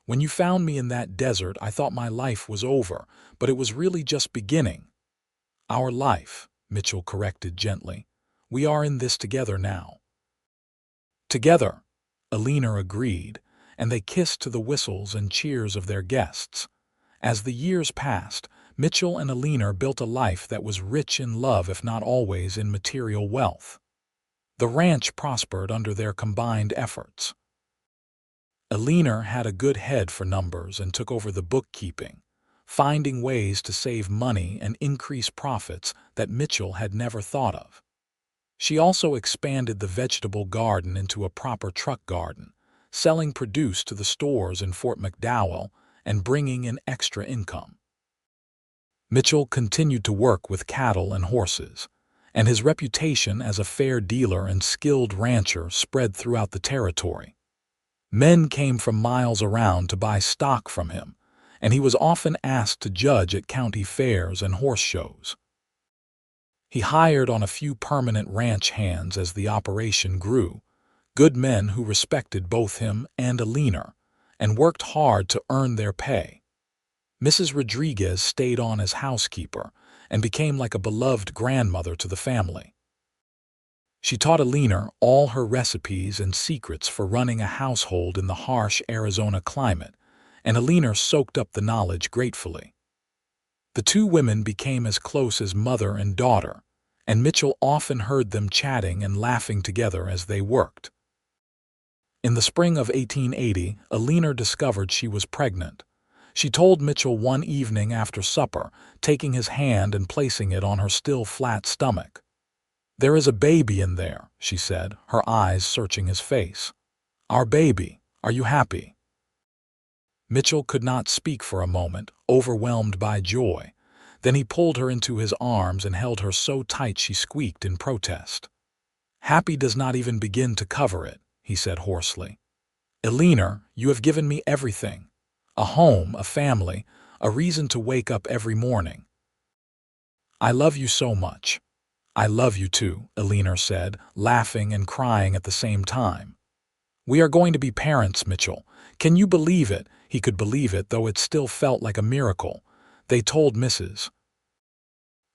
"When you found me in that desert, I thought my life was over, but it was really just beginning." "Our life," Mitchell corrected gently. "We are in this together now." "Together," Eleanor agreed, and they kissed to the whistles and cheers of their guests. As the years passed, Mitchell and Eleanor built a life that was rich in love if not always in material wealth. The ranch prospered under their combined efforts. Eleanor had a good head for numbers and took over the bookkeeping, finding ways to save money and increase profits that Mitchell had never thought of. She also expanded the vegetable garden into a proper truck garden, selling produce to the stores in Fort McDowell and bringing in extra income. Mitchell continued to work with cattle and horses, and his reputation as a fair dealer and skilled rancher spread throughout the territory. Men came from miles around to buy stock from him, and he was often asked to judge at county fairs and horse shows. He hired on a few permanent ranch hands as the operation grew, good men who respected both him and Eleanor, and worked hard to earn their pay. Mrs. Rodriguez stayed on as housekeeper and became like a beloved grandmother to the family. She taught Eleanor all her recipes and secrets for running a household in the harsh Arizona climate, and Eleanor soaked up the knowledge gratefully. The two women became as close as mother and daughter, and Mitchell often heard them chatting and laughing together as they worked. In the spring of 1880, Eleanor discovered she was pregnant. She told Mitchell one evening after supper, taking his hand and placing it on her still flat stomach. "There is a baby in there," she said, her eyes searching his face. "Our baby. Are you happy?" Mitchell could not speak for a moment, overwhelmed by joy. Then he pulled her into his arms and held her so tight she squeaked in protest. "Happy does not even begin to cover it," he said hoarsely. "Eleanor, you have given me everything. A home, a family, a reason to wake up every morning. I love you so much." "I love you too," Eleanor said, laughing and crying at the same time. "We are going to be parents, Mitchell. Can you believe it?" He could believe it, though it still felt like a miracle. They told Mrs.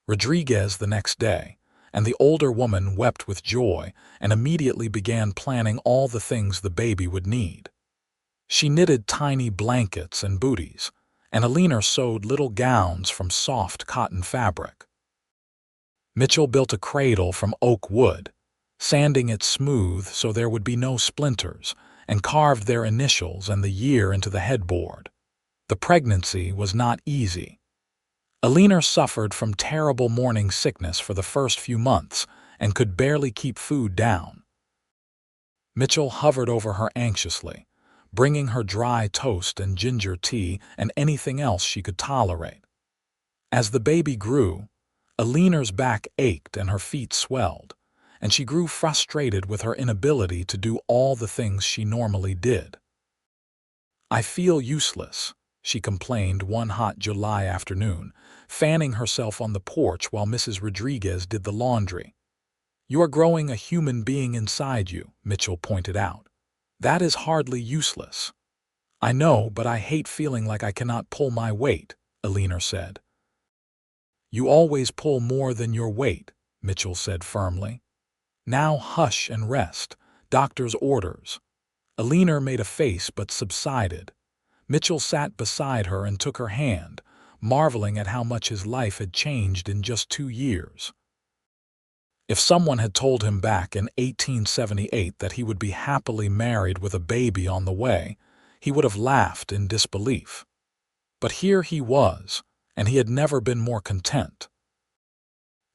Rodriguez the next day, and the older woman wept with joy and immediately began planning all the things the baby would need. She knitted tiny blankets and booties, and Eleanor sewed little gowns from soft cotton fabric. Mitchell built a cradle from oak wood, sanding it smooth so there would be no splinters, and carved their initials and the year into the headboard. The pregnancy was not easy. Eleanor suffered from terrible morning sickness for the first few months and could barely keep food down. Mitchell hovered over her anxiously, bringing her dry toast and ginger tea and anything else she could tolerate. As the baby grew, Eleanor's back ached and her feet swelled, and she grew frustrated with her inability to do all the things she normally did. "I feel useless," she complained one hot July afternoon, fanning herself on the porch while Mrs. Rodriguez did the laundry. "You are growing a human being inside you," Mitchell pointed out. "That is hardly useless." "I know, but I hate feeling like I cannot pull my weight," Eleanor said. "You always pull more than your weight," Mitchell said firmly. "Now hush and rest. Doctor's orders." Eleanor made a face but subsided. Mitchell sat beside her and took her hand, marveling at how much his life had changed in just 2 years. If someone had told him back in 1878 that he would be happily married with a baby on the way, he would have laughed in disbelief. But here he was, and he had never been more content.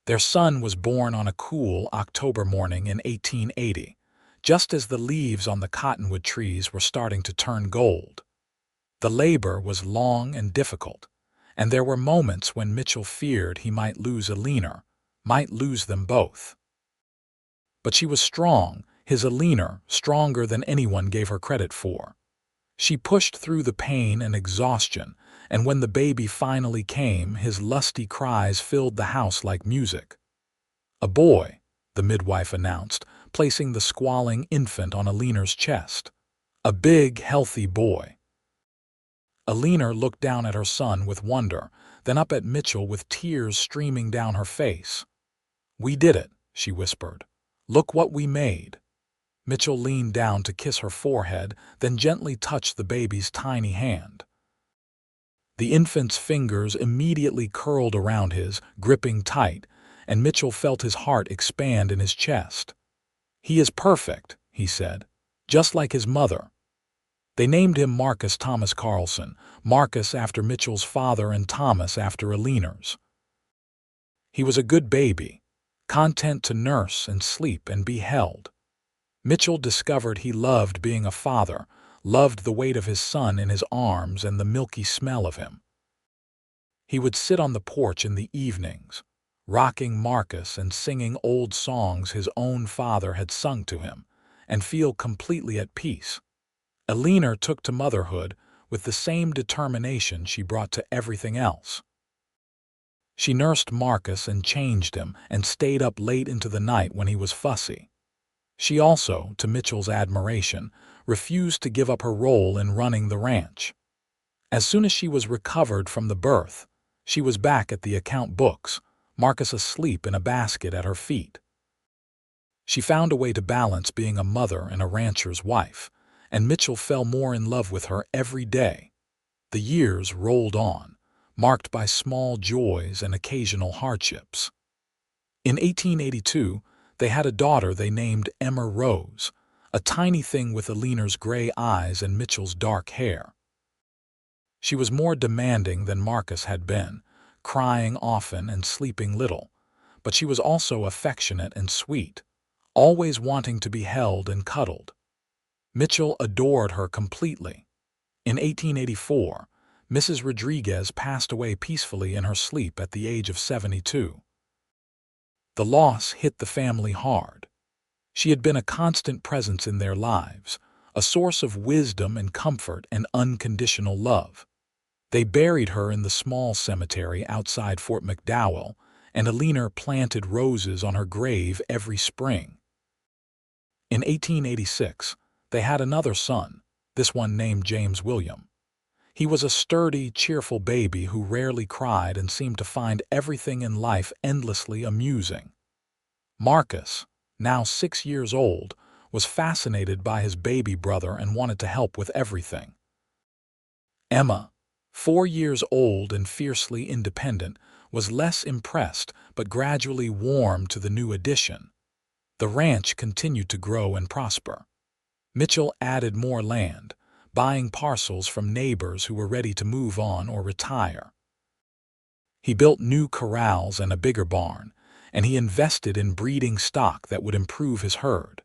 Their son was born on a cool October morning in 1880, just as the leaves on the cottonwood trees were starting to turn gold. The labor was long and difficult, and there were moments when Mitchell feared he might lose Eleanor, might lose them both. But she was strong, his Eleanor, stronger than anyone gave her credit for. She pushed through the pain and exhaustion, and when the baby finally came, his lusty cries filled the house like music. "A boy," the midwife announced, placing the squalling infant on Eleanor's chest. "A big, healthy boy." Eleanor looked down at her son with wonder, then up at Mitchell with tears streaming down her face. "We did it," she whispered. "Look what we made." Mitchell leaned down to kiss her forehead, then gently touched the baby's tiny hand. The infant's fingers immediately curled around his, gripping tight, and Mitchell felt his heart expand in his chest. "He is perfect," he said, "just like his mother." They named him Marcus Thomas Carlson, Marcus after Mitchell's father and Thomas after Eleanor's. He was a good baby, content to nurse and sleep and be held. Mitchell discovered he loved being a father, loved the weight of his son in his arms and the milky smell of him. He would sit on the porch in the evenings, rocking Marcus and singing old songs his own father had sung to him, and feel completely at peace. Eleanor took to motherhood with the same determination she brought to everything else. She nursed Marcus and changed him and stayed up late into the night when he was fussy. She also, to Mitchell's admiration, refused to give up her role in running the ranch. As soon as she was recovered from the birth, she was back at the account books, Marcus asleep in a basket at her feet. She found a way to balance being a mother and a rancher's wife, and Mitchell fell more in love with her every day. The years rolled on, marked by small joys and occasional hardships. In 1882, they had a daughter they named Emma Rose, a tiny thing with Eleanor's gray eyes and Mitchell's dark hair. She was more demanding than Marcus had been, crying often and sleeping little, but she was also affectionate and sweet, always wanting to be held and cuddled. Mitchell adored her completely. In 1884, Mrs. Rodriguez passed away peacefully in her sleep at the age of 72. The loss hit the family hard. She had been a constant presence in their lives, a source of wisdom and comfort and unconditional love. They buried her in the small cemetery outside Fort McDowell, and Eleanor planted roses on her grave every spring. In 1886, they had another son, this one named James William. He was a sturdy, cheerful baby who rarely cried and seemed to find everything in life endlessly amusing. Marcus, now 6 years old, was fascinated by his baby brother and wanted to help with everything. Emma, 4 years old and fiercely independent, was less impressed but gradually warmed to the new addition. The ranch continued to grow and prosper. Mitchell added more land, buying parcels from neighbors who were ready to move on or retire. He built new corrals and a bigger barn, and he invested in breeding stock that would improve his herd.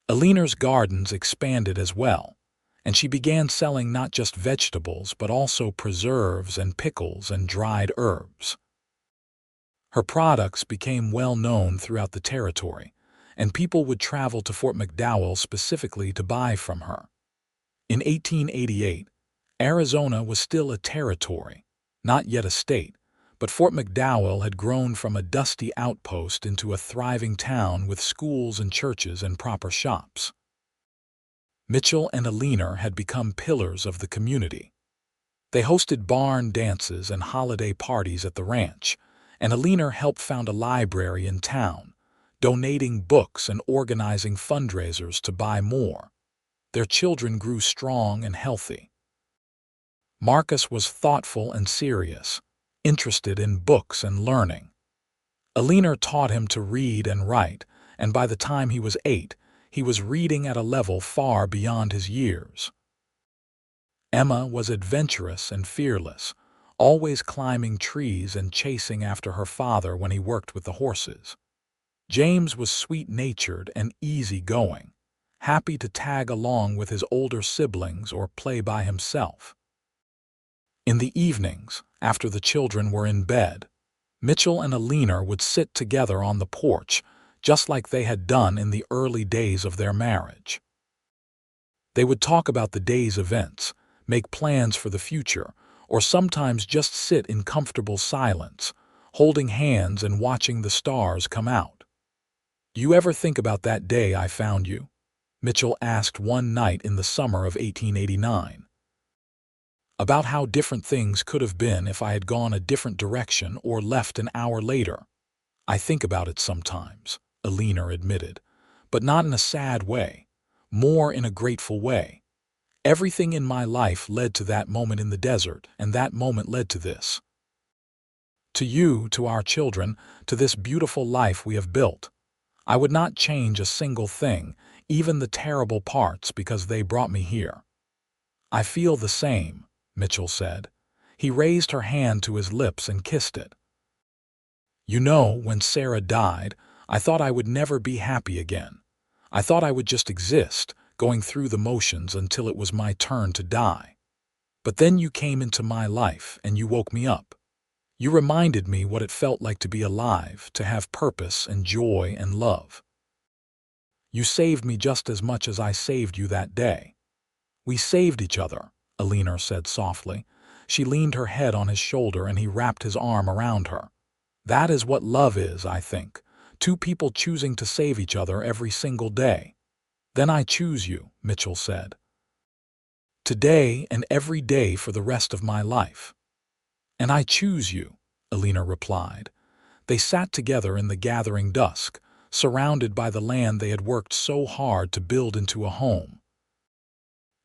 Eleanor's gardens expanded as well, and she began selling not just vegetables but also preserves and pickles and dried herbs. Her products became well known throughout the territory, and people would travel to Fort McDowell specifically to buy from her. In 1888, Arizona was still a territory, not yet a state, but Fort McDowell had grown from a dusty outpost into a thriving town with schools and churches and proper shops. Mitchell and Eleanor had become pillars of the community. They hosted barn dances and holiday parties at the ranch, and Eleanor helped found a library in town, donating books and organizing fundraisers to buy more. Their children grew strong and healthy. Marcus was thoughtful and serious, interested in books and learning. Eleanor taught him to read and write, and by the time he was 8, he was reading at a level far beyond his years. Emma was adventurous and fearless, always climbing trees and chasing after her father when he worked with the horses. James was sweet-natured and easy-going, happy to tag along with his older siblings or play by himself. In the evenings, after the children were in bed, Mitchell and Eleanor would sit together on the porch, just like they had done in the early days of their marriage. They would talk about the day's events, make plans for the future, or sometimes just sit in comfortable silence, holding hands and watching the stars come out. "You ever think about that day I found you?" Mitchell asked one night in the summer of 1889. "About how different things could have been if I had gone a different direction or left an hour later." "I think about it sometimes," Eleanor admitted, "but not in a sad way, more in a grateful way. Everything in my life led to that moment in the desert, and that moment led to this. To you, to our children, to this beautiful life we have built. I would not change a single thing, even the terrible parts, because they brought me here." "I feel the same," Mitchell said. He raised her hand to his lips and kissed it. "You know, when Sarah died, I thought I would never be happy again. I thought I would just exist, going through the motions until it was my turn to die. But then you came into my life and you woke me up. You reminded me what it felt like to be alive, to have purpose and joy and love. You saved me just as much as I saved you that day." "We saved each other," Eleanor said softly. She leaned her head on his shoulder and he wrapped his arm around her. "That is what love is, I think. Two people choosing to save each other every single day." "Then I choose you," Mitchell said. "Today and every day for the rest of my life." "And I choose you," Eleanor replied. They sat together in the gathering dusk, surrounded by the land they had worked so hard to build into a home.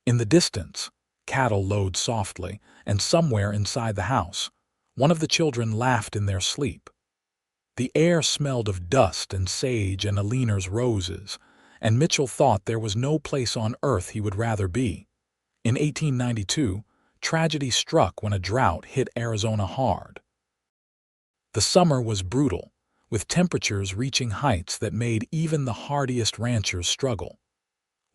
In the distance, cattle lowed softly, and somewhere inside the house, one of the children laughed in their sleep. The air smelled of dust and sage and Eleanor's roses, and Mitchell thought there was no place on earth he would rather be. In 1892, tragedy struck when a drought hit Arizona hard. The summer was brutal, with temperatures reaching heights that made even the hardiest ranchers struggle.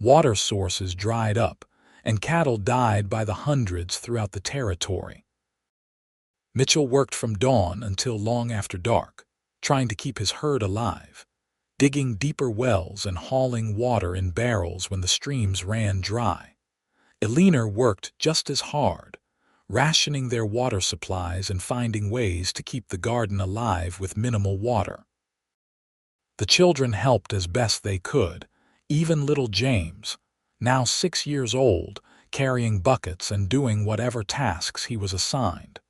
Water sources dried up, and cattle died by the hundreds throughout the territory. Mitchell worked from dawn until long after dark, trying to keep his herd alive, digging deeper wells and hauling water in barrels when the streams ran dry. Eleanor worked just as hard, rationing their water supplies and finding ways to keep the garden alive with minimal water. The children helped as best they could, even little James, now 6 years old, carrying buckets and doing whatever tasks he was assigned.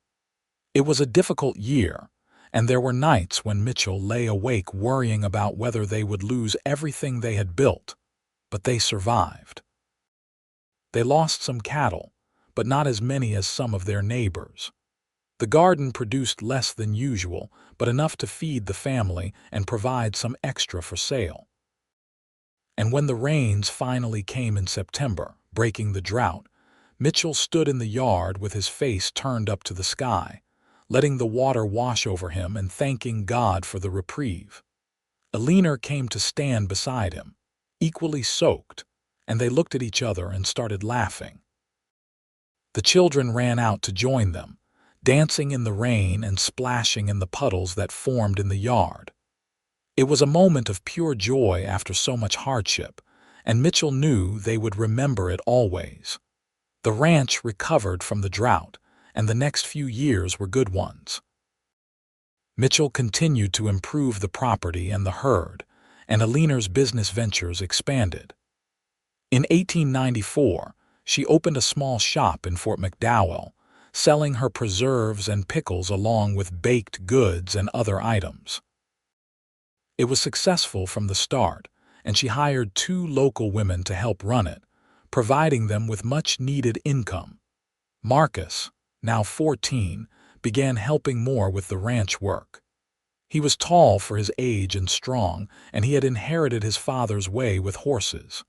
It was a difficult year, and there were nights when Mitchell lay awake worrying about whether they would lose everything they had built, but they survived. They lost some cattle, but not as many as some of their neighbors. The garden produced less than usual, but enough to feed the family and provide some extra for sale. And when the rains finally came in September, breaking the drought, Mitchell stood in the yard with his face turned up to the sky, letting the water wash over him and thanking God for the reprieve. Eleanor came to stand beside him, equally soaked, and they looked at each other and started laughing. The children ran out to join them, dancing in the rain and splashing in the puddles that formed in the yard. It was a moment of pure joy after so much hardship, and Mitchell knew they would remember it always. The ranch recovered from the drought, and the next few years were good ones. Mitchell continued to improve the property and the herd, and Eleanor's business ventures expanded. In 1894, she opened a small shop in Fort McDowell, selling her preserves and pickles along with baked goods and other items. It was successful from the start, and she hired 2 local women to help run it, providing them with much-needed income. Marcus, now 14, began helping more with the ranch work. He was tall for his age and strong, and he had inherited his father's way with horses.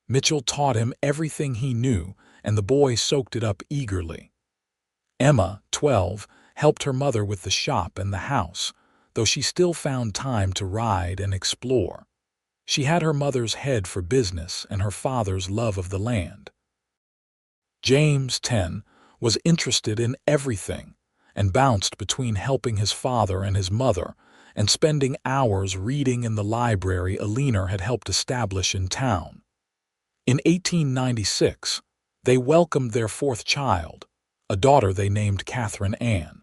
Mitchell taught him everything he knew, and the boy soaked it up eagerly. Emma, 12, helped her mother with the shop and the house, though she still found time to ride and explore. She had her mother's head for business and her father's love of the land. James, 10, was interested in everything and bounced between helping his father and his mother and spending hours reading in the library Eleanor had helped establish in town. In 1896, they welcomed their 4th child, a daughter they named Catherine Ann.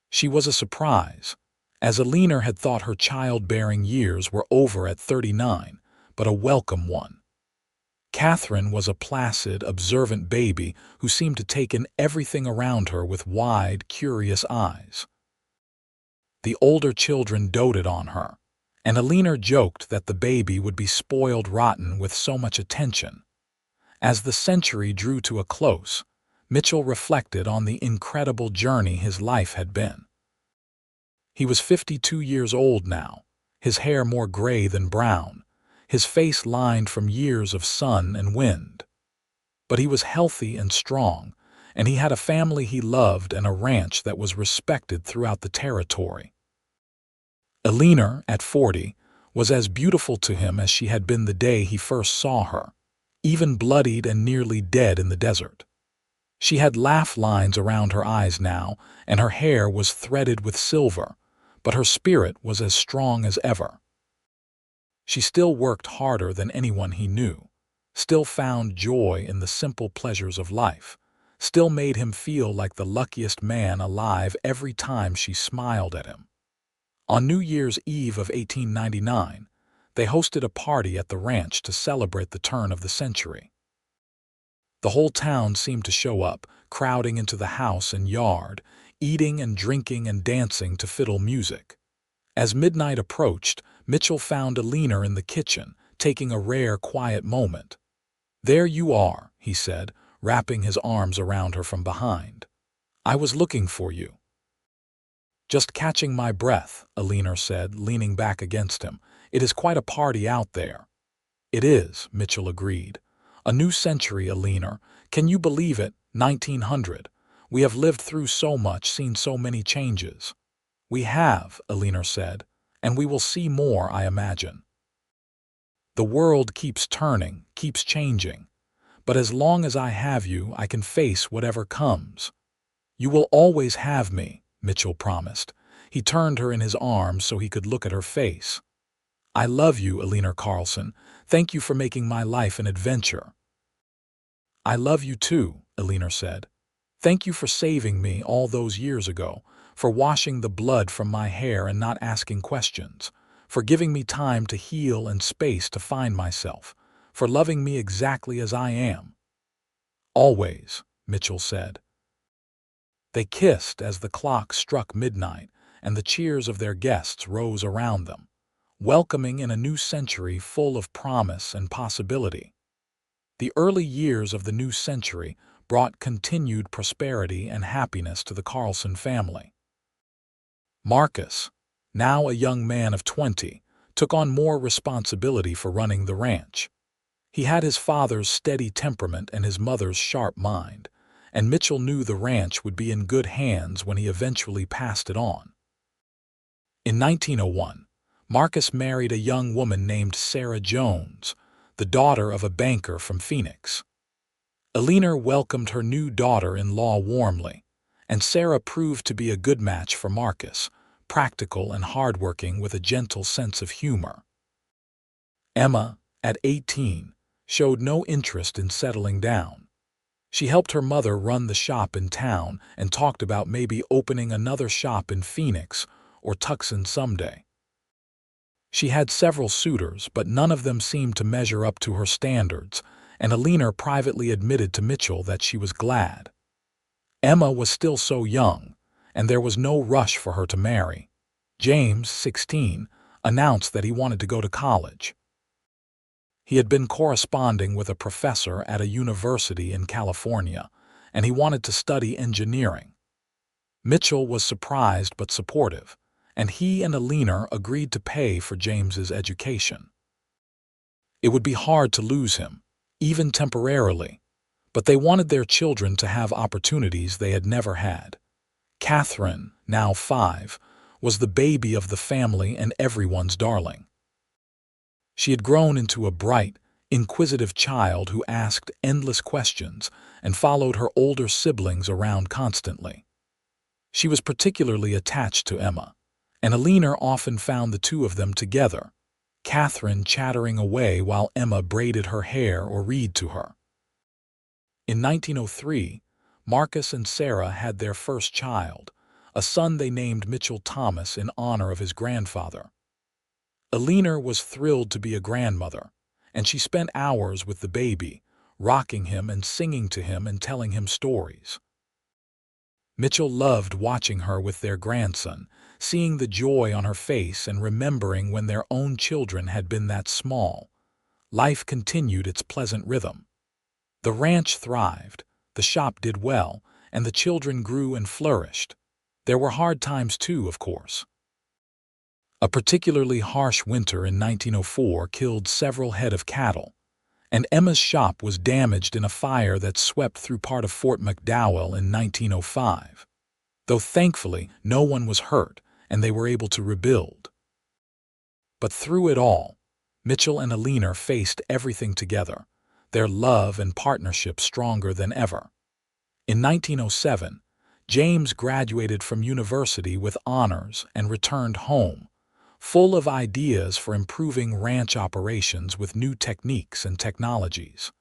She was a surprise, as Eleanor had thought her childbearing years were over at 39, but a welcome one. Catherine was a placid, observant baby who seemed to take in everything around her with wide, curious eyes. The older children doted on her, and Eleanor joked that the baby would be spoiled rotten with so much attention. As the century drew to a close, Mitchell reflected on the incredible journey his life had been. He was 52 years old now, his hair more gray than brown, his face lined from years of sun and wind. But he was healthy and strong, and he had a family he loved and a ranch that was respected throughout the territory. Eleanor, at 40, was as beautiful to him as she had been the day he first saw her, even bloodied and nearly dead in the desert. She had laugh lines around her eyes now, and her hair was threaded with silver, but her spirit was as strong as ever. She still worked harder than anyone he knew, still found joy in the simple pleasures of life, still made him feel like the luckiest man alive every time she smiled at him. On New Year's Eve of 1899, they hosted a party at the ranch to celebrate the turn of the century. The whole town seemed to show up, crowding into the house and yard, eating and drinking and dancing to fiddle music. As midnight approached, Mitchell found Eleanor in the kitchen, taking a rare, quiet moment. "There you are," he said, wrapping his arms around her from behind. "I was looking for you." "Just catching my breath," Eleanor said, leaning back against him. "It is quite a party out there." "It is," Mitchell agreed. "A new century, Eleanor. Can you believe it? 1900. We have lived through so much, seen so many changes." "We have," Eleanor said, "and we will see more, I imagine. The world keeps turning, keeps changing. But as long as I have you, I can face whatever comes." "You will always have me," Mitchell promised. He turned her in his arms so he could look at her face. "I love you, Eleanor Carlson. Thank you for making my life an adventure." "I love you too," Eleanor said. "Thank you for saving me all those years ago, for washing the blood from my hair and not asking questions, for giving me time to heal and space to find myself, for loving me exactly as I am." "Always," Mitchell said. They kissed as the clock struck midnight and the cheers of their guests rose around them, welcoming in a new century full of promise and possibility. The early years of the new century brought continued prosperity and happiness to the Carlson family. Marcus, now a young man of 20, took on more responsibility for running the ranch. He had his father's steady temperament and his mother's sharp mind, and Mitchell knew the ranch would be in good hands when he eventually passed it on. In 1901, Marcus married a young woman named Sarah Jones, the daughter of a banker from Phoenix. Eleanor welcomed her new daughter-in-law warmly, and Sarah proved to be a good match for Marcus, practical and hardworking with a gentle sense of humor. Emma, at 18, showed no interest in settling down. She helped her mother run the shop in town and talked about maybe opening another shop in Phoenix or Tucson someday. She had several suitors, but none of them seemed to measure up to her standards, and Eleanor privately admitted to Mitchell that she was glad. Emma was still so young, and there was no rush for her to marry. James, 16, announced that he wanted to go to college. He had been corresponding with a professor at a university in California, and he wanted to study engineering. Mitchell was surprised but supportive, and he and Eleanor agreed to pay for James's education. It would be hard to lose him, even temporarily, but they wanted their children to have opportunities they had never had. Catherine, now 5, was the baby of the family and everyone's darling. She had grown into a bright, inquisitive child who asked endless questions and followed her older siblings around constantly. She was particularly attached to Emma, and Eleanor often found the two of them together, Catherine chattering away while Emma braided her hair or read to her. In 1903, Marcus and Sarah had their first child, a son they named Mitchell Thomas in honor of his grandfather. Eleanor was thrilled to be a grandmother, and she spent hours with the baby, rocking him and singing to him and telling him stories. Mitchell loved watching her with their grandson, seeing the joy on her face and remembering when their own children had been that small. Life continued its pleasant rhythm. The ranch thrived, the shop did well, and the children grew and flourished. There were hard times too, of course. A particularly harsh winter in 1904 killed several head of cattle, and Emma's shop was damaged in a fire that swept through part of Fort McDowell in 1905. Though thankfully no one was hurt and they were able to rebuild. But through it all, Mitchell and Eleanor faced everything together, their love and partnership stronger than ever. In 1907, James graduated from university with honors and returned home, full of ideas for improving ranch operations with new techniques and technologies.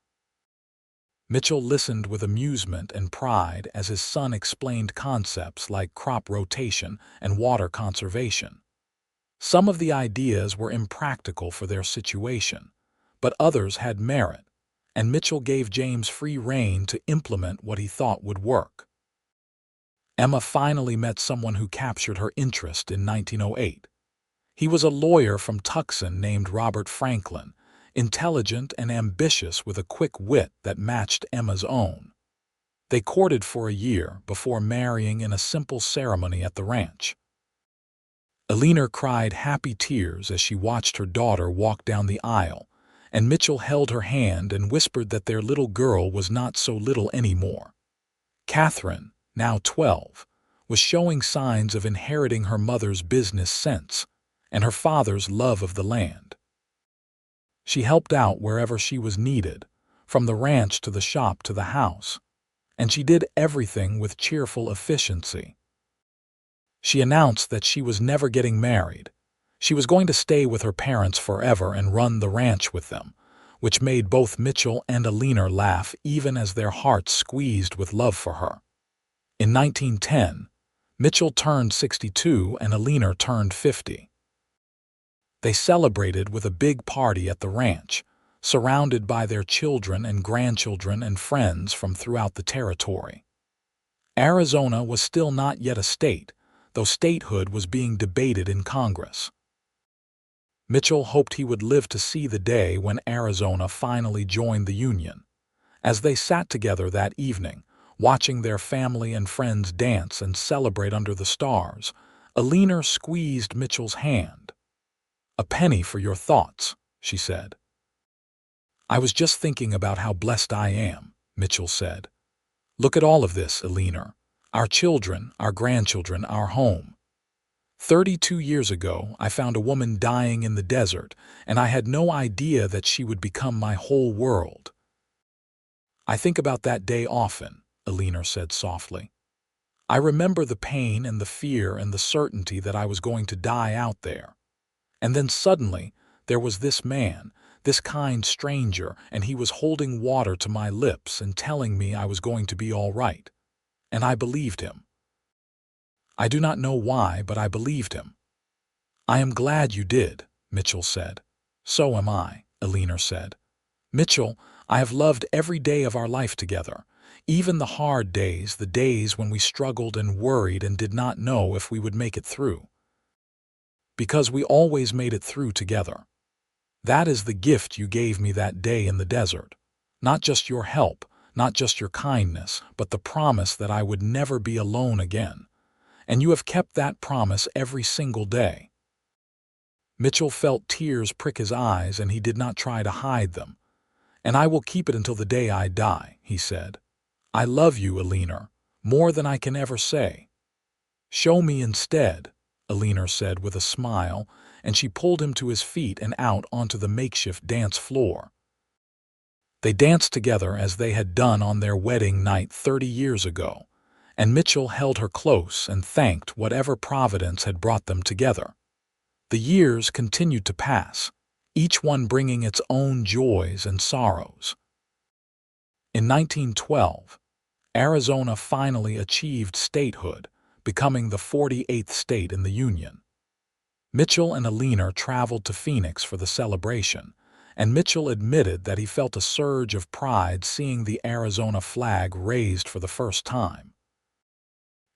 Mitchell listened with amusement and pride as his son explained concepts like crop rotation and water conservation. Some of the ideas were impractical for their situation, but others had merit, and Mitchell gave James free rein to implement what he thought would work. Emma finally met someone who captured her interest in 1908. He was a lawyer from Tucson named Robert Franklin, intelligent and ambitious with a quick wit that matched Emma's own. They courted for a year before marrying in a simple ceremony at the ranch. Eleanor cried happy tears as she watched her daughter walk down the aisle, and Mitchell held her hand and whispered that their little girl was not so little anymore. Catherine, now 12, was showing signs of inheriting her mother's business sense and her father's love of the land. She helped out wherever she was needed, from the ranch to the shop to the house, and she did everything with cheerful efficiency. She announced that she was never getting married. She was going to stay with her parents forever and run the ranch with them, which made both Mitchell and Eleanor laugh even as their hearts squeezed with love for her. In 1910, Mitchell turned 62 and Eleanor turned 50. They celebrated with a big party at the ranch, surrounded by their children and grandchildren and friends from throughout the territory. Arizona was still not yet a state, though statehood was being debated in Congress. Mitchell hoped he would live to see the day when Arizona finally joined the Union. As they sat together that evening, watching their family and friends dance and celebrate under the stars, Eleanor squeezed Mitchell's hand. "A penny for your thoughts," she said. "I was just thinking about how blessed I am," Mitchell said. "Look at all of this, Eleanor. Our children, our grandchildren, our home. 32 years ago, I found a woman dying in the desert, and I had no idea that she would become my whole world." "I think about that day often," Eleanor said softly. "I remember the pain and the fear and the certainty that I was going to die out there. And then suddenly, there was this man, this kind stranger, and he was holding water to my lips and telling me I was going to be all right. And I believed him. I do not know why, but I believed him." "I am glad you did," Mitchell said. "So am I," Eleanor said. "Mitchell, I have loved every day of our life together, even the hard days, the days when we struggled and worried and did not know if we would make it through. Because we always made it through together. That is the gift you gave me that day in the desert. Not just your help, not just your kindness, but the promise that I would never be alone again. And you have kept that promise every single day." Mitchell felt tears prick his eyes, and he did not try to hide them. "And I will keep it until the day I die," he said. "I love you, Eleanor, more than I can ever say." "Show me instead," Eleanor said with a smile, and she pulled him to his feet and out onto the makeshift dance floor. They danced together as they had done on their wedding night 30 years ago, and Mitchell held her close and thanked whatever providence had brought them together. The years continued to pass, each one bringing its own joys and sorrows. In 1912, Arizona finally achieved statehood, becoming the 48th state in the Union. Mitchell and Eleanor traveled to Phoenix for the celebration, and Mitchell admitted that he felt a surge of pride seeing the Arizona flag raised for the first time.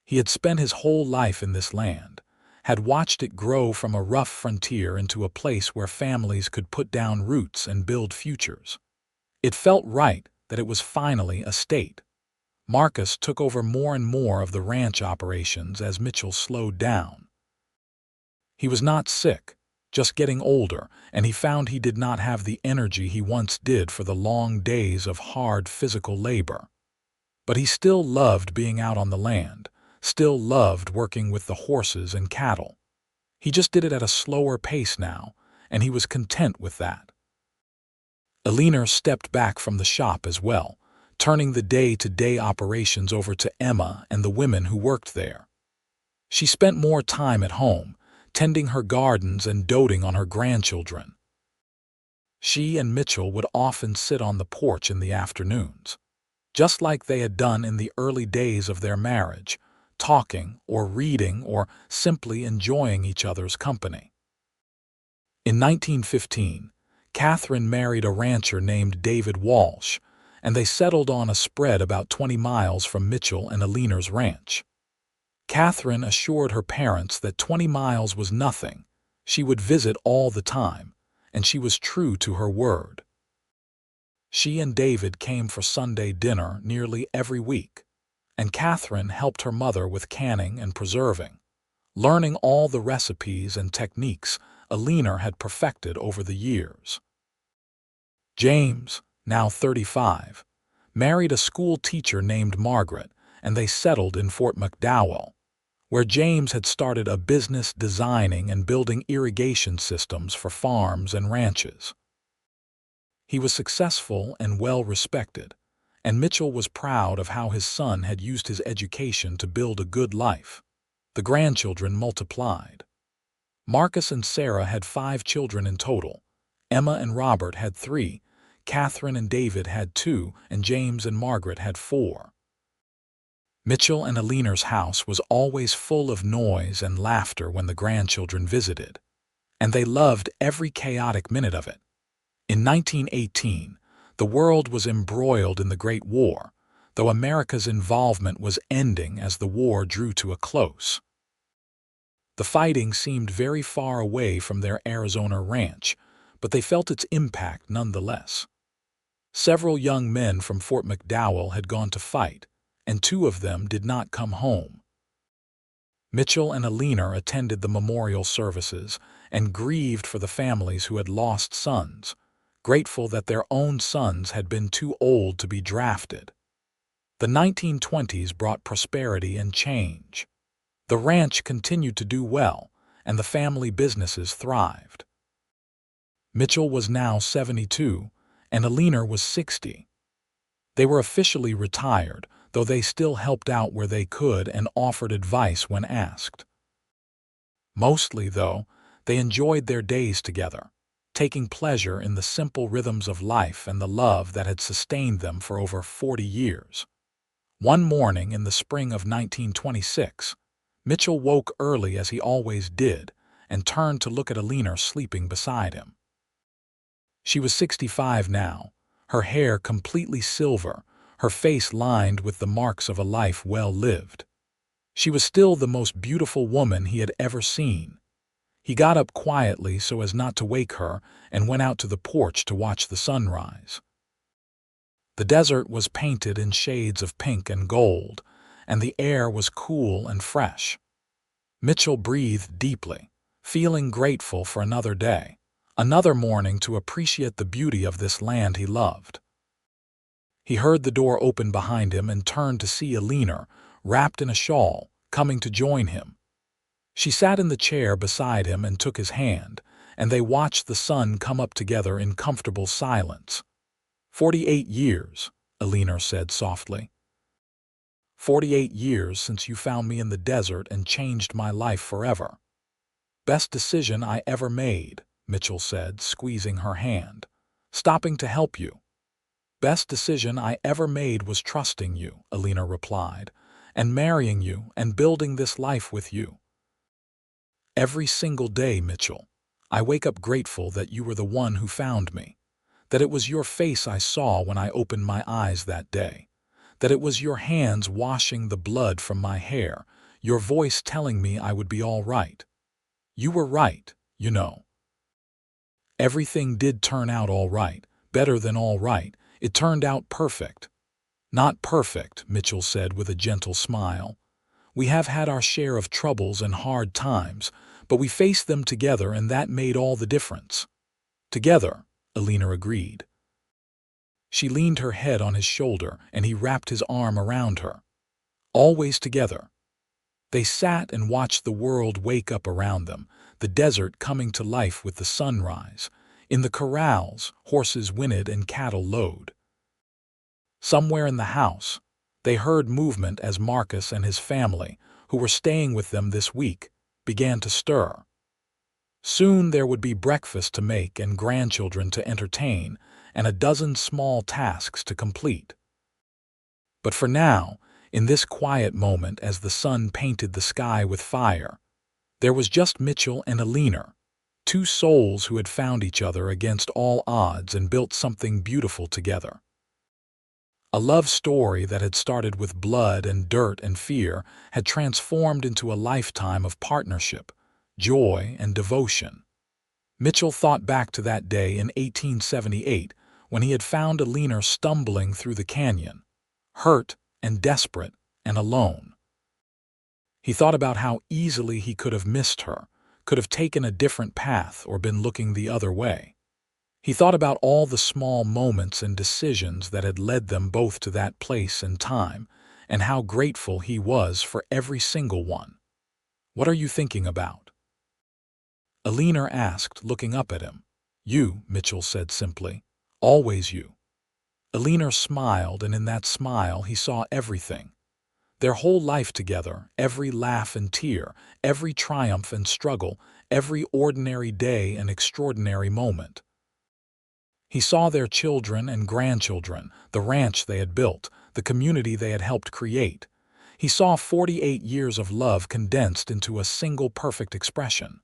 He had spent his whole life in this land, had watched it grow from a rough frontier into a place where families could put down roots and build futures. It felt right that it was finally a state. Marcus took over more and more of the ranch operations as Mitchell slowed down. He was not sick, just getting older, and he found he did not have the energy he once did for the long days of hard physical labor. But he still loved being out on the land, still loved working with the horses and cattle. He just did it at a slower pace now, and he was content with that. Eleanor stepped back from the shop as well, turning the day-to-day operations over to Emma and the women who worked there. She spent more time at home, tending her gardens and doting on her grandchildren. She and Mitchell would often sit on the porch in the afternoons, just like they had done in the early days of their marriage, talking or reading or simply enjoying each other's company. In 1915, Catherine married a rancher named David Walsh, and they settled on a spread about 20 miles from Mitchell and Eleanor's ranch. Catherine assured her parents that 20 miles was nothing. She would visit all the time, and she was true to her word. She and David came for Sunday dinner nearly every week, and Catherine helped her mother with canning and preserving, learning all the recipes and techniques Eleanor had perfected over the years. James, now 35, married a school teacher named Margaret, and they settled in Fort McDowell, where James had started a business designing and building irrigation systems for farms and ranches. He was successful and well-respected, and Mitchell was proud of how his son had used his education to build a good life. The grandchildren multiplied. Marcus and Sarah had 5 children in total. Emma and Robert had 3, Catherine and David had 2, and James and Margaret had 4. Mitchell and Eleanor's house was always full of noise and laughter when the grandchildren visited, and they loved every chaotic minute of it. In 1918, the world was embroiled in the Great War, though America's involvement was ending as the war drew to a close. The fighting seemed very far away from their Arizona ranch, but they felt its impact nonetheless. Several young men from Fort McDowell had gone to fight, and 2 of them did not come home. Mitchell and Eleanor attended the memorial services and grieved for the families who had lost sons, grateful that their own sons had been too old to be drafted. The 1920s brought prosperity and change. The ranch continued to do well, and the family businesses thrived. Mitchell was now 72, and Eleanor was 60. They were officially retired, though they still helped out where they could and offered advice when asked. Mostly, though, they enjoyed their days together, taking pleasure in the simple rhythms of life and the love that had sustained them for over 40 years. One morning in the spring of 1926, Mitchell woke early as he always did and turned to look at Eleanor sleeping beside him. She was 65 now, her hair completely silver, her face lined with the marks of a life well lived. She was still the most beautiful woman he had ever seen. He got up quietly so as not to wake her and went out to the porch to watch the sunrise. The desert was painted in shades of pink and gold, and the air was cool and fresh. Mitchell breathed deeply, feeling grateful for another day, another morning to appreciate the beauty of this land he loved. He heard the door open behind him and turned to see Eleanor, wrapped in a shawl, coming to join him. She sat in the chair beside him and took his hand, and they watched the sun come up together in comfortable silence. 48 years, Eleanor said softly. 48 years since you found me in the desert and changed my life forever. Best decision I ever made, Mitchell said, squeezing her hand, stopping to help you. Best decision I ever made was trusting you, Eleanor replied, and marrying you and building this life with you. Every single day, Mitchell, I wake up grateful that you were the one who found me, that it was your face I saw when I opened my eyes that day, that it was your hands washing the blood from my hair, your voice telling me I would be all right. You were right, you know. Everything did turn out all right, better than all right. It turned out perfect. Not perfect, Mitchell said with a gentle smile. We have had our share of troubles and hard times, but we faced them together and that made all the difference. Together, Eleanor agreed. She leaned her head on his shoulder and he wrapped his arm around her. Always together. They sat and watched the world wake up around them, the desert coming to life with the sunrise. In the corrals, horses whinnied and cattle lowed. Somewhere in the house, they heard movement as Marcus and his family, who were staying with them this week, began to stir. Soon there would be breakfast to make and grandchildren to entertain, and a dozen small tasks to complete. But for now, in this quiet moment as the sun painted the sky with fire, there was just Mitchell and Eleanor, 2 souls who had found each other against all odds and built something beautiful together. A love story that had started with blood and dirt and fear had transformed into a lifetime of partnership, joy, and devotion. Mitchell thought back to that day in 1878 when he had found Eleanor stumbling through the canyon, hurt and desperate and alone. He thought about how easily he could have missed her, could have taken a different path or been looking the other way. He thought about all the small moments and decisions that had led them both to that place and time, and how grateful he was for every single one. "What are you thinking about?" Eleanor asked, looking up at him. "You," Mitchell said simply. "Always you." Eleanor smiled, and in that smile he saw everything. Their whole life together, every laugh and tear, every triumph and struggle, every ordinary day and extraordinary moment. He saw their children and grandchildren, the ranch they had built, the community they had helped create. He saw 48 years of love condensed into a single perfect expression.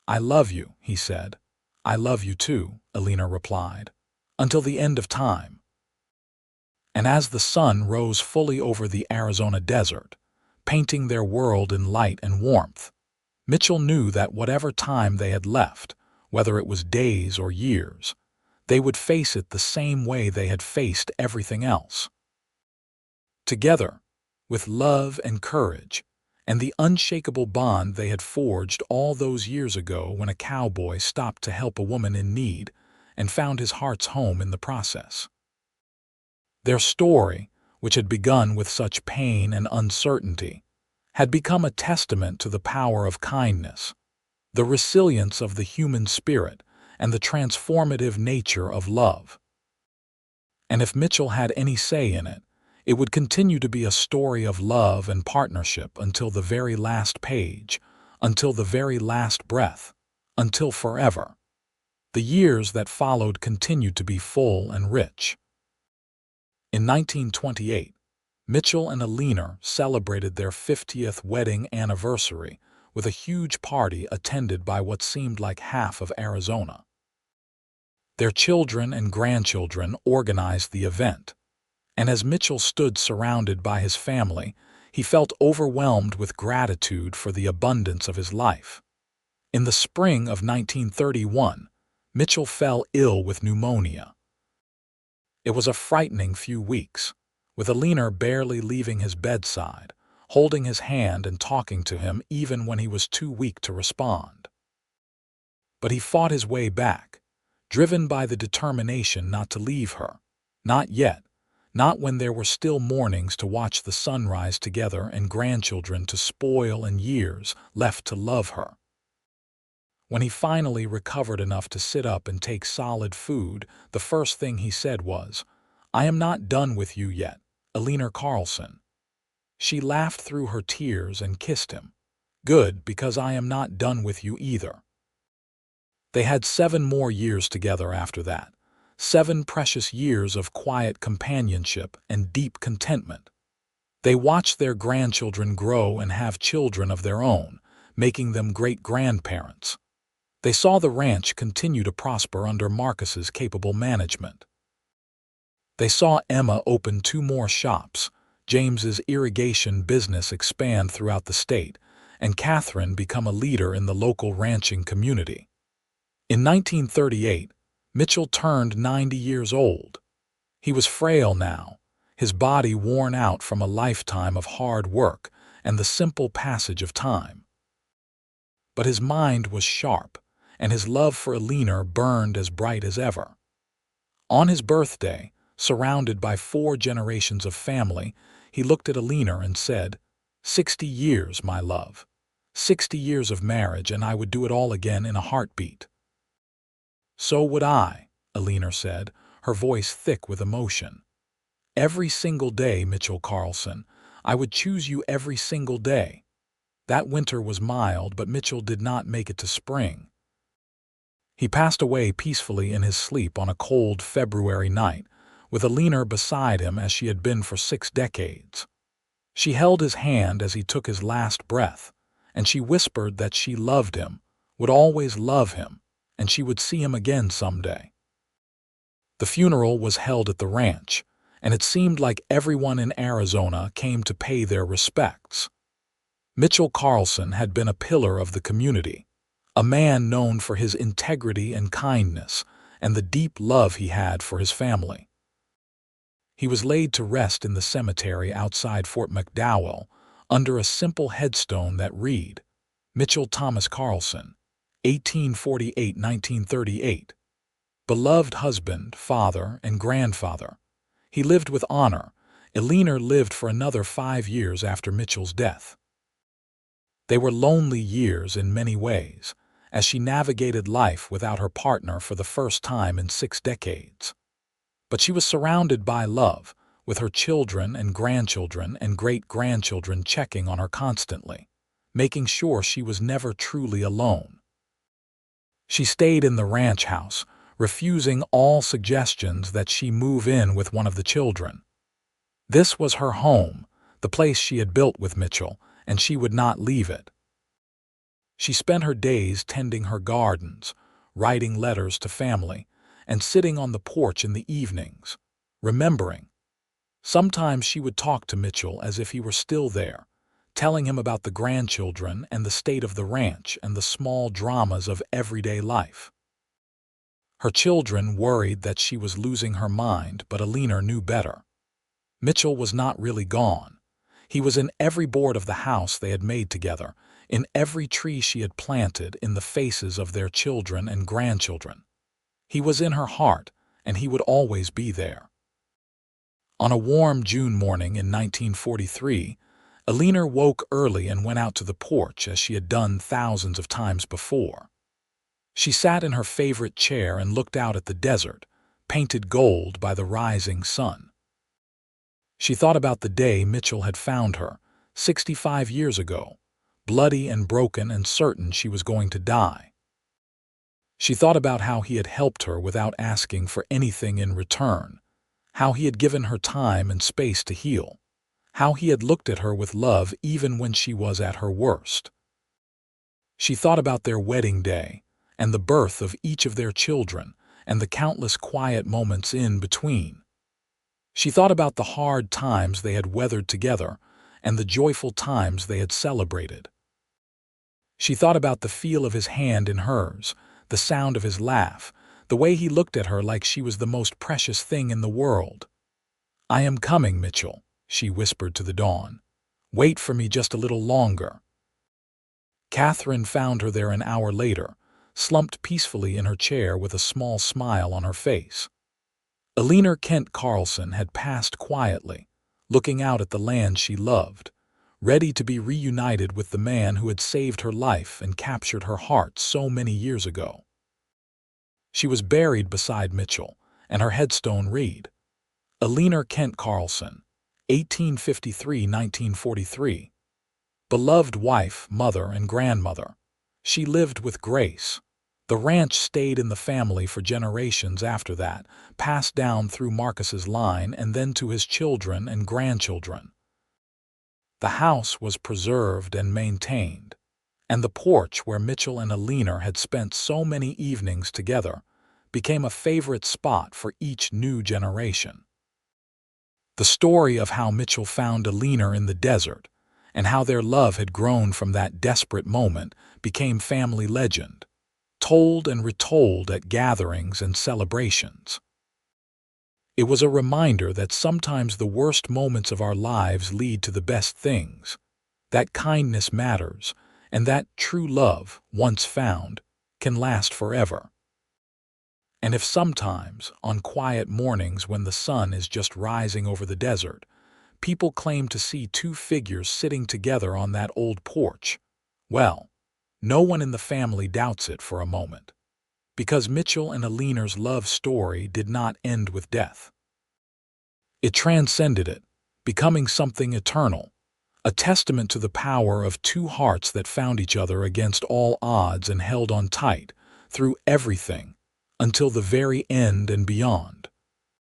"I love you," he said. "I love you too," Eleanor replied. "Until the end of time." And as the sun rose fully over the Arizona desert, painting their world in light and warmth, Mitchell knew that whatever time they had left, whether it was days or years, they would face it the same way they had faced everything else. Together, with love and courage, and the unshakable bond they had forged all those years ago when a cowboy stopped to help a woman in need and found his heart's home in the process. Their story, which had begun with such pain and uncertainty, had become a testament to the power of kindness, the resilience of the human spirit, and the transformative nature of love. And if Mitchell had any say in it, it would continue to be a story of love and partnership until the very last page, until the very last breath, until forever. The years that followed continued to be full and rich. In 1928, Mitchell and Eleanor celebrated their 50th wedding anniversary with a huge party attended by what seemed like half of Arizona. Their children and grandchildren organized the event, and as Mitchell stood surrounded by his family, he felt overwhelmed with gratitude for the abundance of his life. In the spring of 1931, Mitchell fell ill with pneumonia. It was a frightening few weeks, with Eleanor barely leaving his bedside, holding his hand and talking to him even when he was too weak to respond. But he fought his way back, driven by the determination not to leave her. Not yet, not when there were still mornings to watch the sunrise together and grandchildren to spoil and years left to love her. When he finally recovered enough to sit up and take solid food, the first thing he said was, "I am not done with you yet, Eleanor Carlson." She laughed through her tears and kissed him. "Good, because I am not done with you either." They had 7 more years together after that, 7 precious years of quiet companionship and deep contentment. They watched their grandchildren grow and have children of their own, making them great-grandparents. They saw the ranch continue to prosper under Marcus's capable management. They saw Emma open 2 more shops, James's irrigation business expand throughout the state, and Catherine become a leader in the local ranching community. In 1938, Mitchell turned 90 years old. He was frail now, his body worn out from a lifetime of hard work and the simple passage of time. But his mind was sharp, and his love for Eleanor burned as bright as ever. On his birthday, surrounded by 4 generations of family, he looked at Eleanor and said, "60 years, my love. 60 years of marriage, and I would do it all again in a heartbeat." "So would I," Eleanor said, her voice thick with emotion. "Every single day, Mitchell Carlson. I would choose you every single day." That winter was mild, but Mitchell did not make it to spring. He passed away peacefully in his sleep on a cold February night, with Eleanor beside him as she had been for 6 decades. She held his hand as he took his last breath, and she whispered that she loved him, would always love him, and she would see him again someday. The funeral was held at the ranch, and it seemed like everyone in Arizona came to pay their respects. Mitchell Carlson had been a pillar of the community, a man known for his integrity and kindness and the deep love he had for his family. He was laid to rest in the cemetery outside Fort McDowell under a simple headstone that read, Mitchell Thomas Carlson, 1848–1938. Beloved husband, father, and grandfather. He lived with honor. Eleanor lived for another 5 years after Mitchell's death. They were lonely years in many ways, as she navigated life without her partner for the first time in 6 decades. But she was surrounded by love, with her children and grandchildren and great-grandchildren checking on her constantly, making sure she was never truly alone. She stayed in the ranch house, refusing all suggestions that she move in with one of the children. This was her home, the place she had built with Mitchell, and she would not leave it. She spent her days tending her gardens, writing letters to family, and sitting on the porch in the evenings, remembering. Sometimes she would talk to Mitchell as if he were still there, telling him about the grandchildren and the state of the ranch and the small dramas of everyday life. Her children worried that she was losing her mind, but Eleanor knew better. Mitchell was not really gone. He was in every board of the house they had made together, in every tree she had planted, in the faces of their children and grandchildren. He was in her heart, and he would always be there. On a warm June morning in 1943, Eleanor woke early and went out to the porch as she had done thousands of times before. She sat in her favorite chair and looked out at the desert, painted gold by the rising sun. She thought about the day Mitchell had found her, 65 years ago, bloody and broken and certain she was going to die. She thought about how he had helped her without asking for anything in return, how he had given her time and space to heal, how he had looked at her with love even when she was at her worst. She thought about their wedding day and the birth of each of their children and the countless quiet moments in between. She thought about the hard times they had weathered together and the joyful times they had celebrated. She thought about the feel of his hand in hers, the sound of his laugh, the way he looked at her like she was the most precious thing in the world. "I am coming, Mitchell," she whispered to the dawn. "Wait for me just a little longer." Catherine found her there an hour later, slumped peacefully in her chair with a small smile on her face. Eleanor Kent Carlson had passed quietly, looking out at the land she loved, ready to be reunited with the man who had saved her life and captured her heart so many years ago. She was buried beside Mitchell, and her headstone read, Eleanor Kent Carlson, 1853–1943. Beloved wife, mother, and grandmother. She lived with grace. The ranch stayed in the family for generations after that, passed down through Marcus's line and then to his children and grandchildren. The house was preserved and maintained, and the porch where Mitchell and Eleanor had spent so many evenings together became a favorite spot for each new generation. The story of how Mitchell found Eleanor in the desert and how their love had grown from that desperate moment became family legend, told and retold at gatherings and celebrations. It was a reminder that sometimes the worst moments of our lives lead to the best things, that kindness matters, and that true love, once found, can last forever. And if sometimes, on quiet mornings when the sun is just rising over the desert, people claim to see 2 figures sitting together on that old porch, well, no one in the family doubts it for a moment, because Mitchell and Eleanor's love story did not end with death. It transcended it, becoming something eternal, a testament to the power of 2 hearts that found each other against all odds and held on tight, through everything, until the very end and beyond.